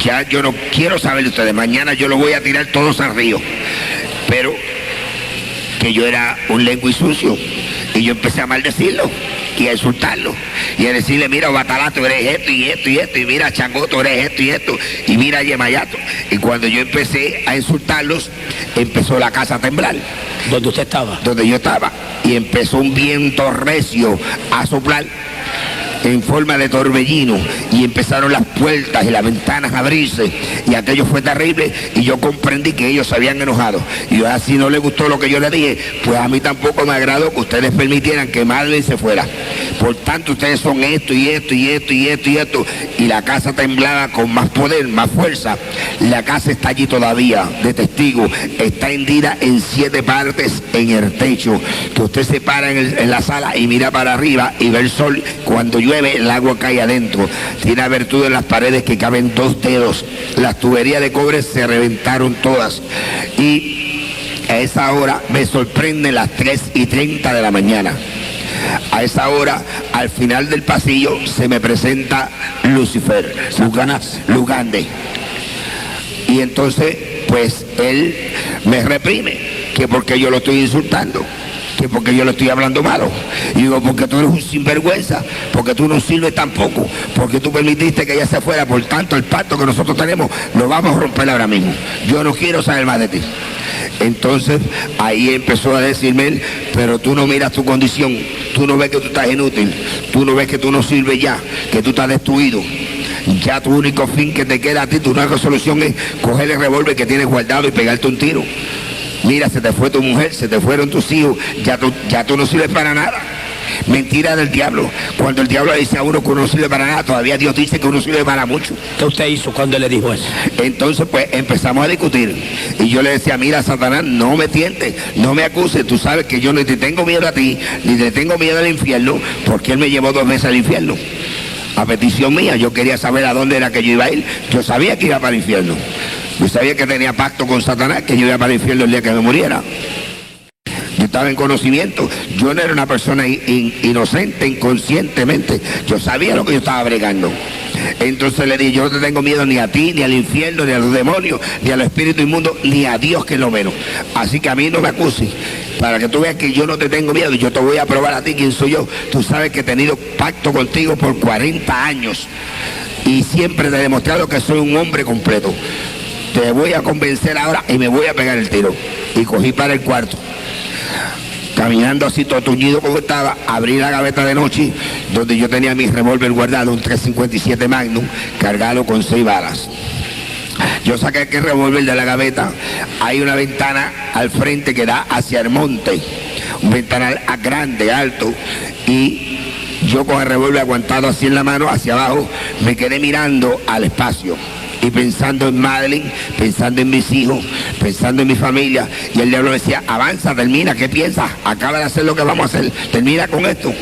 ya yo no quiero saber de ustedes. Mañana yo los voy a tirar todos al río. Pero que yo era un lengua y sucio, y yo empecé a maldecirlo y a insultarlo y a decirle: mira, Batalá, tú eres esto y esto y esto, y mira, Changó, tú eres esto y esto, y mira, Yemayato. Y cuando yo empecé a insultarlos, empezó la casa a temblar. ¿Dónde usted estaba? Donde yo estaba. Y empezó un viento recio a soplar en forma de torbellino, y empezaron las puertas y las ventanas a abrirse, y aquello fue terrible, y yo comprendí que ellos se habían enojado. Y yo, así no les gustó lo que yo les dije, pues a mí tampoco me agradó que ustedes permitieran que Madeline se fuera. Por tanto, ustedes son esto y esto y esto y esto y esto. Y la casa temblaba con más poder, más fuerza. La casa está allí todavía de testigo, está hendida en 7 partes en el techo, que usted se para en la sala y mira para arriba y ve el sol. Cuando llueve, el agua cae adentro. Tiene abertura en las paredes que caben 2 dedos. Las tuberías de cobre se reventaron todas. Y a esa hora me sorprenden las 3:30 de la mañana. A esa hora, al final del pasillo, se me presenta Lucifer, Lugande. Y entonces, pues, él me reprime, que porque yo lo estoy insultando, que porque yo le estoy hablando malo. Y digo, porque tú eres un sinvergüenza, porque tú no sirves tampoco, porque tú permitiste que ella se fuera. Por tanto, el pacto que nosotros tenemos lo vamos a romper ahora mismo. Yo no quiero saber más de ti. Entonces ahí empezó a decirme él, pero tú no miras tu condición, tú no ves que tú estás inútil, tú no ves que tú no sirves ya, que tú estás destruido. Ya tu único fin que te queda a ti, tu única solución es coger el revólver que tienes guardado y pegarte un tiro. Mira, se te fue tu mujer, se te fueron tus hijos, ya tú no sirves para nada. Mentira del diablo. Cuando el diablo le dice a uno que uno no sirve para nada, todavía Dios dice que uno sirve para mucho. ¿Qué usted hizo cuando le dijo eso? Entonces pues empezamos a discutir, y yo le decía, mira, Satanás, no me tientes, no me acuses, tú sabes que yo ni te tengo miedo a ti, ni te tengo miedo al infierno, porque él me llevó 2 veces al infierno. A petición mía, yo quería saber a dónde era que yo iba a ir. Yo sabía que iba para el infierno. Yo sabía que tenía pacto con Satanás, que yo iba para el infierno el día que me muriera. Yo estaba en conocimiento. Yo no era una persona inocente, inconscientemente. Yo sabía lo que yo estaba bregando. Entonces le dije, yo no te tengo miedo ni a ti, ni al infierno, ni a los demonios, ni a los espíritus inmundos, ni a Dios, que es lo menos. Así que a mí no me acuses, para que tú veas que yo no te tengo miedo. Yo te voy a probar a ti quién soy yo. Tú sabes que he tenido pacto contigo por 40 años y siempre te he demostrado que soy un hombre completo. Te voy a convencer ahora y me voy a pegar el tiro. Y cogí para el cuarto. Caminando así todo tuñido como estaba, abrí la gaveta de noche donde yo tenía mi revólver guardado, un 357 Magnum, cargado con 6 balas. Yo saqué aquel revólver de la gaveta. Hay una ventana al frente que da hacia el monte, un ventanal grande, alto, y yo con el revólver aguantado así en la mano, hacia abajo, me quedé mirando al espacio y pensando en Madeline, pensando en mis hijos, pensando en mi familia. Y el diablo me decía, avanza, termina, ¿qué piensas? Acaba de hacer lo que vamos a hacer, termina con esto.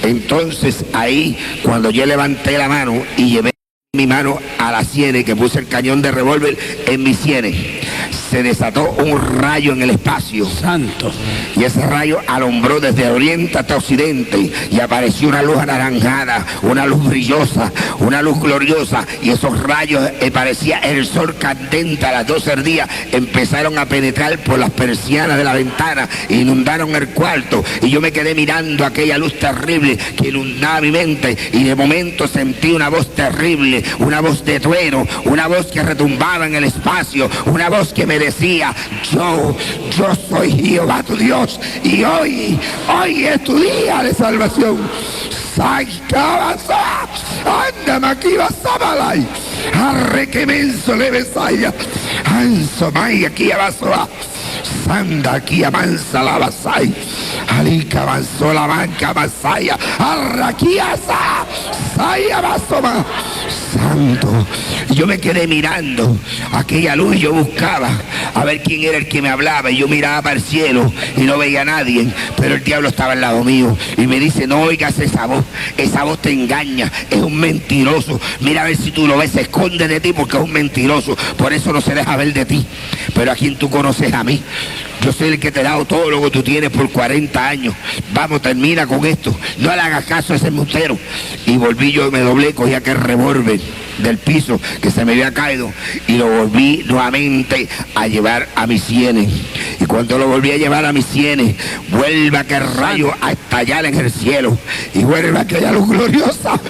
Entonces ahí, cuando yo levanté la mano y llevé mi mano a las sienes, que puse el cañón de revólver en mis sienes, se desató un rayo en el espacio. Santo. Y ese rayo alumbró desde oriente hasta occidente, y apareció una luz anaranjada, una luz brillosa, una luz gloriosa, y esos rayos parecía el sol candente a las 12 del día. Empezaron a penetrar por las persianas de la ventana, inundaron el cuarto, y yo me quedé mirando aquella luz terrible que inundaba mi mente, y de momento sentí una voz terrible, una voz de trueno, una voz que retumbaba en el espacio, una voz que me decía, yo soy Jehová tu Dios, y hoy es tu día de salvación. Anda, maquiva sabalay, arre que menso le besaya, anso may aquí abaso, sanda aquí avanza la basay, alica avanzó la banca basaya, arra aquí asa, saya basoma. Santo. Yo me quedé mirando aquella luz, y yo buscaba a ver quién era el que me hablaba, y yo miraba para el cielo y no veía a nadie, pero el diablo estaba al lado mío y me dice, no oigas esa voz te engaña, es un mentiroso, mira a ver si tú lo ves, se esconde de ti porque es un mentiroso, por eso no se deja ver de ti, pero a quien tú conoces, a mí. Yo soy el que te he dado todo lo que tú tienes por 40 años. Vamos, termina con esto. No le hagas caso a ese embustero. Y volví yo y me doblé, cogí aquel revólver del piso que se me había caído y lo volví nuevamente a llevar a mis sienes. Y cuando lo volví a llevar a mis sienes, vuelve aquel rayo a estallar en el cielo y vuelve aquella luz gloriosa.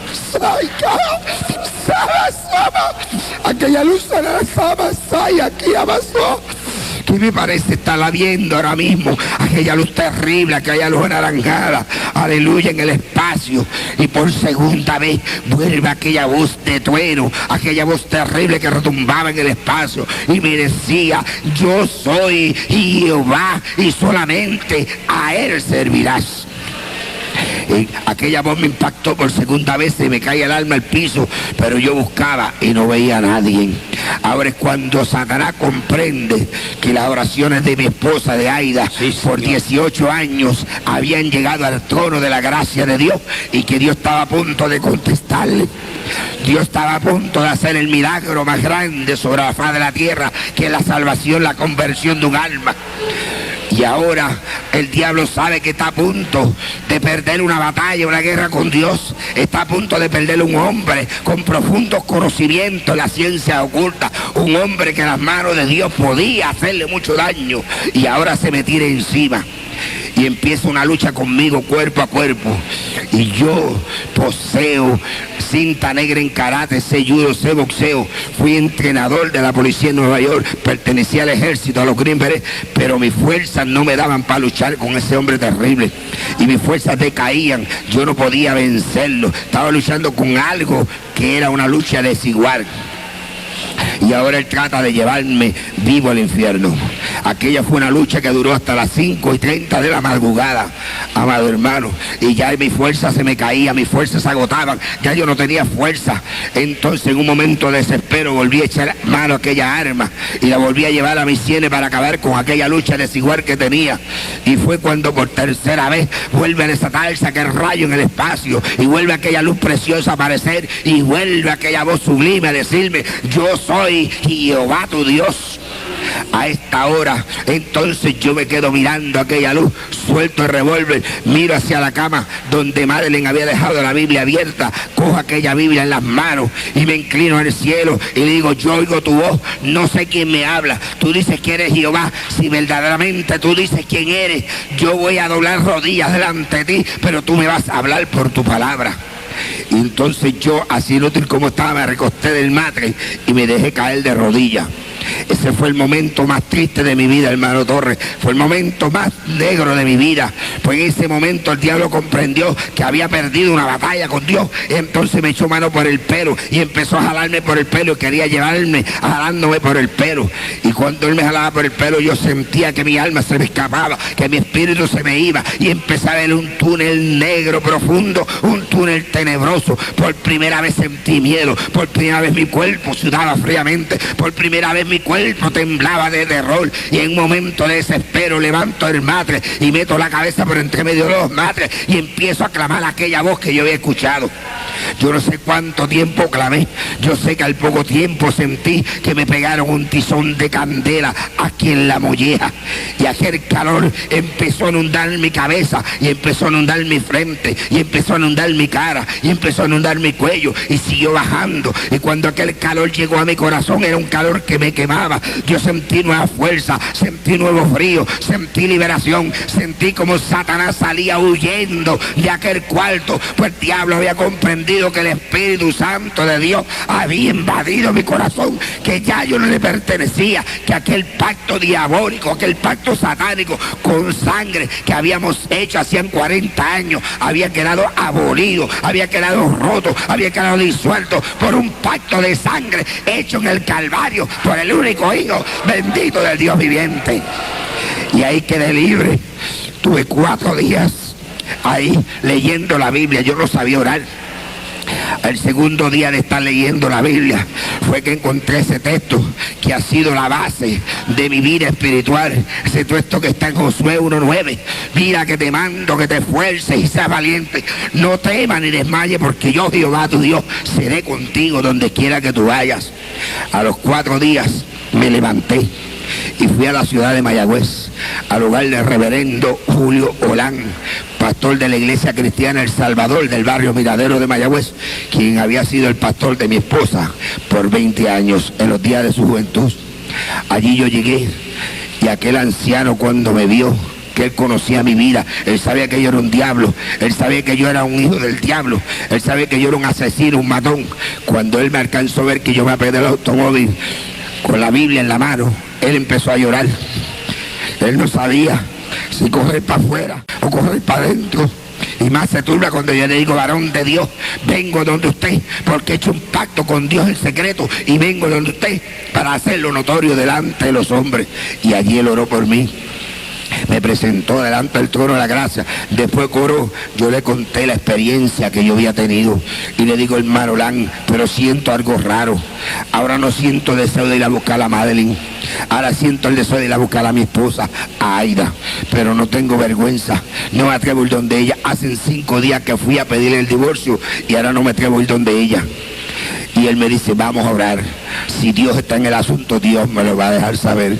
Aquella luz en la sama, aquí avanzó. que me parece estarla viendo ahora mismo, aquella luz terrible, aquella luz anaranjada, aleluya, en el espacio, y por segunda vez vuelve aquella voz de trueno, aquella voz terrible que retumbaba en el espacio y me decía: yo soy Jehová y solamente a él servirás. Aquella voz me impactó por segunda vez, se me cae el alma al piso, pero yo buscaba y no veía a nadie. Ahora es cuando Satanás comprende que las oraciones de mi esposa, de Aida, por 18 años habían llegado al trono de la gracia de Dios y que Dios estaba a punto de contestarle. Dios estaba a punto de hacer el milagro más grande sobre la faz de la tierra, que es la salvación, la conversión de un alma. Y ahora el diablo sabe que está a punto de perder una batalla, una guerra con Dios. Está a punto de perder un hombre con profundos conocimientos en la ciencia oculta. Un hombre que en las manos de Dios podía hacerle mucho daño. Y ahora se me tira encima. Y empieza una lucha conmigo cuerpo a cuerpo. Y yo poseo cinta negra en karate, sé judo, sé boxeo. Fui entrenador de la policía en Nueva York. Pertenecía al ejército, a los Green Berets. Pero mis fuerzas no me daban para luchar con ese hombre terrible. Y mis fuerzas decaían. Yo no podía vencerlo. Estaba luchando con algo que era una lucha desigual. Y ahora él trata de llevarme vivo al infierno. Aquella fue una lucha que duró hasta las 5:30 de la madrugada, amado hermano. Y ya mi fuerza se me caía, mis fuerzas se agotaban, ya yo no tenía fuerza. Entonces en un momento de desespero volví a echar mano a aquella arma y la volví a llevar a mis sienes para acabar con aquella lucha desigual que tenía. Y fue cuando por tercera vez vuelve a desatarse aquel rayo en el espacio y vuelve aquella luz preciosa a aparecer y vuelve aquella voz sublime a decirme: yo soy Jehová tu Dios. A esta hora, entonces yo me quedo mirando aquella luz, suelto el revólver, miro hacia la cama donde Madeleine había dejado la Biblia abierta, cojo aquella Biblia en las manos y me inclino al cielo y le digo: yo oigo tu voz, no sé quién me habla, tú dices que eres Jehová, si verdaderamente tú dices quién eres, yo voy a doblar rodillas delante de ti, pero tú me vas a hablar por tu palabra. Y entonces yo, así inútil como estaba, me recosté del matre y me dejé caer de rodillas. Ese fue el momento más triste de mi vida, hermano Torres. Fue el momento más negro de mi vida. Pues en ese momento el diablo comprendió que había perdido una batalla con Dios. Y entonces me echó mano por el pelo y empezó a jalarme por el pelo. Quería llevarme jalándome por el pelo. Y cuando él me jalaba por el pelo, yo sentía que mi alma se me escapaba, que mi espíritu se me iba. Y empezaba a ver un túnel negro profundo, un túnel tenebroso. Por primera vez sentí miedo. Por primera vez mi cuerpo sudaba fríamente. Por primera vez mi cuerpo temblaba de terror, y en un momento de desespero levanto el matre y meto la cabeza por entre medio de los matres y empiezo a clamar aquella voz que yo había escuchado. Yo no sé cuánto tiempo clamé, yo sé que al poco tiempo sentí que me pegaron un tizón de candela aquí en la molleja, y aquel calor empezó a inundar mi cabeza y empezó a inundar mi frente y empezó a inundar mi cara y empezó a inundar mi cuello y siguió bajando. Y cuando aquel calor llegó a mi corazón, era un calor que me quemaba. Yo sentí nueva fuerza, sentí nuevo frío, sentí liberación, sentí como Satanás salía huyendo de aquel cuarto, pues el diablo había comprendido que el Espíritu Santo de Dios había invadido mi corazón, que ya yo no le pertenecía, que aquel pacto diabólico, aquel pacto satánico con sangre que habíamos hecho hacían 40 años había quedado abolido, había quedado roto, había quedado disuelto por un pacto de sangre hecho en el Calvario por el único Hijo bendito del Dios viviente. Y ahí quedé libre. Tuve 4 días ahí leyendo la Biblia. Yo no sabía orar. El segundo día de estar leyendo la Biblia fue que encontré ese texto que ha sido la base de mi vida espiritual. Ese texto que está en Josué 1:9. Mira que te mando que te esfuerces y seas valiente. No temas ni desmayes, porque yo, Jehová tu Dios, seré contigo donde quiera que tú vayas. A los 4 días me levanté y fui a la ciudad de Mayagüez, al hogar del reverendo Julio Olán, pastor de la iglesia cristiana El Salvador del barrio Miradero de Mayagüez, quien había sido el pastor de mi esposa por 20 años en los días de su juventud. Allí yo llegué y aquel anciano, cuando me vio, que él conocía mi vida, él sabía que yo era un diablo, él sabía que yo era un hijo del diablo, él sabía que yo era un asesino, un matón. Cuando él me alcanzó a ver que yo me apegué del automóvil con la Biblia en la mano, Él empezó a llorar. Él no sabía si correr para afuera o correr para adentro. Y más se turba cuando yo le digo: varón de Dios, vengo donde usted, porque he hecho un pacto con Dios en secreto, y vengo donde usted para hacerlo notorio delante de los hombres. Y allí él oró por mí. Me presentó delante del trono de la gracia. Después oró, yo le conté la experiencia que yo había tenido. Y le digo: hermano Lan, pero siento algo raro. Ahora no siento deseo de ir a buscar a Madeline. Ahora siento el deseo de ir a buscar a mi esposa, a Aida. Pero no tengo vergüenza. No me atrevo a ir donde ella. Hacen 5 días que fui a pedirle el divorcio y ahora no me atrevo a ir donde ella. Y él me dice: vamos a orar. Si Dios está en el asunto, Dios me lo va a dejar saber.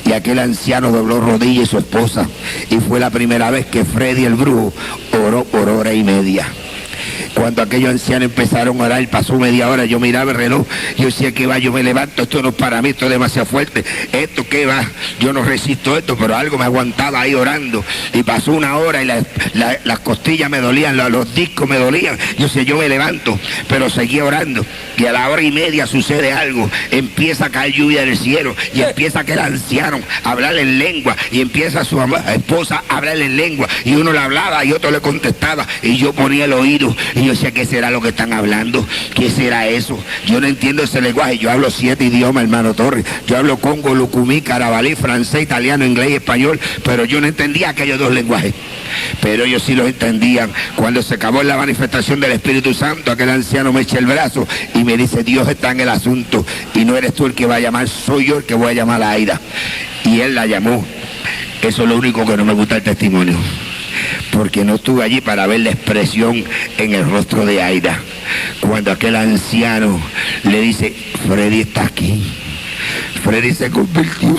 Y aquel anciano dobló rodillas y su esposa. Y fue la primera vez que Freddy el brujo oró por hora y media. Cuando aquellos ancianos empezaron a orar, pasó media hora, yo miraba el reloj, yo decía: ¿qué va? Yo me levanto, esto no es para mí, esto es demasiado fuerte, esto qué va, yo no resisto esto, pero algo me aguantaba ahí orando. Y pasó 1 hora y las costillas me dolían, los discos me dolían. Yo decía: yo me levanto, pero seguía orando. Y a la hora y media sucede algo, empieza a caer lluvia del cielo, y empieza aquel anciano a hablarle en lengua, y empieza su esposa a hablarle en lengua, y uno le hablaba y otro le contestaba, y yo ponía el oído. Y yo decía: ¿qué será lo que están hablando? ¿Qué será eso? Yo no entiendo ese lenguaje. Yo hablo 7 idiomas, hermano Torres. Yo hablo congo, lucumí, carabalí, francés, italiano, inglés y español. Pero yo no entendía aquellos 2 lenguajes. Pero ellos sí los entendían. Cuando se acabó la manifestación del Espíritu Santo, aquel anciano me echa el brazo y me dice: Dios está en el asunto. Y no eres tú el que va a llamar, soy yo el que voy a llamar a Aida. Y él la llamó. Eso es lo único que no me gusta el testimonio. Porque no estuve allí para ver la expresión en el rostro de Aida. Cuando aquel anciano le dice: Freddy está aquí. Freddy se convirtió.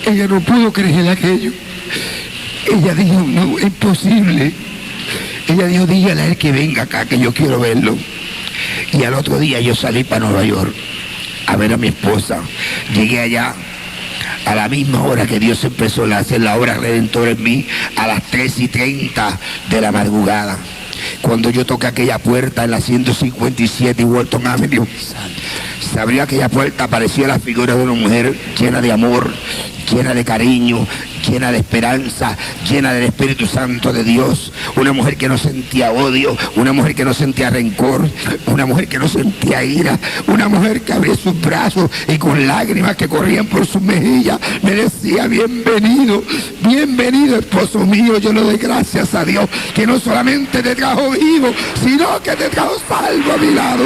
Ella no pudo creer aquello. Ella dijo: no, es imposible. Ella dijo: dígale a él que venga acá, que yo quiero verlo. Y al otro día yo salí para Nueva York a ver a mi esposa. Llegué allá a la misma hora que Dios empezó a hacer la obra redentora en mí, a las 3:30 de la madrugada. Cuando yo toqué aquella puerta en la 157 y Walton Avenue, se abrió aquella puerta, apareció la figura de una mujer llena de amor, llena de cariño, llena de esperanza, llena del Espíritu Santo de Dios. Una mujer que no sentía odio, una mujer que no sentía rencor, una mujer que no sentía ira, una mujer que abría sus brazos y con lágrimas que corrían por sus mejillas me decía: bienvenido, bienvenido esposo mío. Yo le doy gracias a Dios que no solamente te trajo vivo, sino que te trajo salvo a mi lado.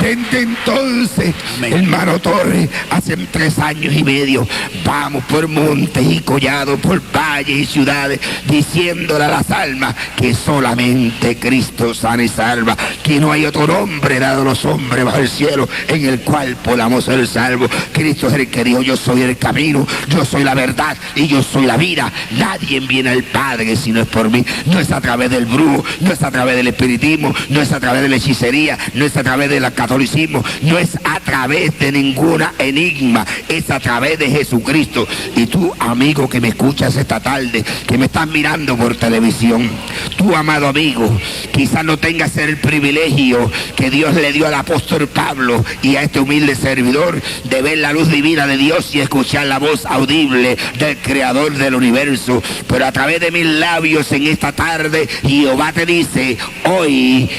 Desde entonces, hermano Torres, hace 3 años y medio, vamos por montes y collados, por valles y ciudades, diciéndole a las almas que solamente Cristo sana y salva, que no hay otro nombre dado a los hombres bajo el cielo en el cual podamos ser salvos. Cristo es el que dijo: yo soy el camino, yo soy la verdad y yo soy la vida. Nadie viene al Padre si no es por mí. No es a través del brujo, no es a través del espiritismo, no es a través de la hechicería, no es a través de la catolicismo, no es a través de ninguna enigma, es a través de Jesucristo. Y tú, amigo que me escuchas esta tarde, que me estás mirando por televisión, tú, amado amigo, quizás no tengas el privilegio que Dios le dio al apóstol Pablo y a este humilde servidor de ver la luz divina de Dios y escuchar la voz audible del Creador del universo, pero a través de mis labios en esta tarde Jehová te dice: hoy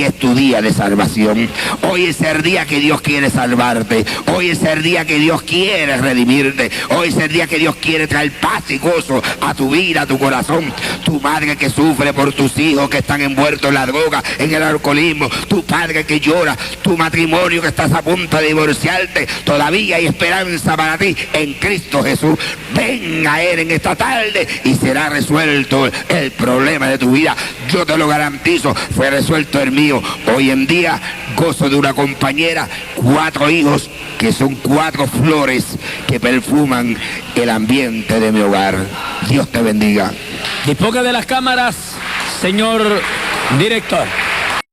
es tu día de salvación. Hoy es el día que Dios quiere salvarte. Hoy es el día que Dios quiere redimirte. Hoy es el día que Dios quiere traer paz y gozo a tu vida, a tu corazón. Tu madre que sufre por tus hijos que están envueltos en la droga, en el alcoholismo. Tu padre que llora. Tu matrimonio que estás a punto de divorciarte. Todavía hay esperanza para ti en Cristo Jesús. Ven a Él en esta tarde y será resuelto el problema de tu vida. Yo te lo garantizo. Fue resuelto el mío. Hoy en día gozo de una compañera, 4 hijos que son 4 flores que perfuman el ambiente de mi hogar. Dios te bendiga. Disponga de las cámaras, señor director.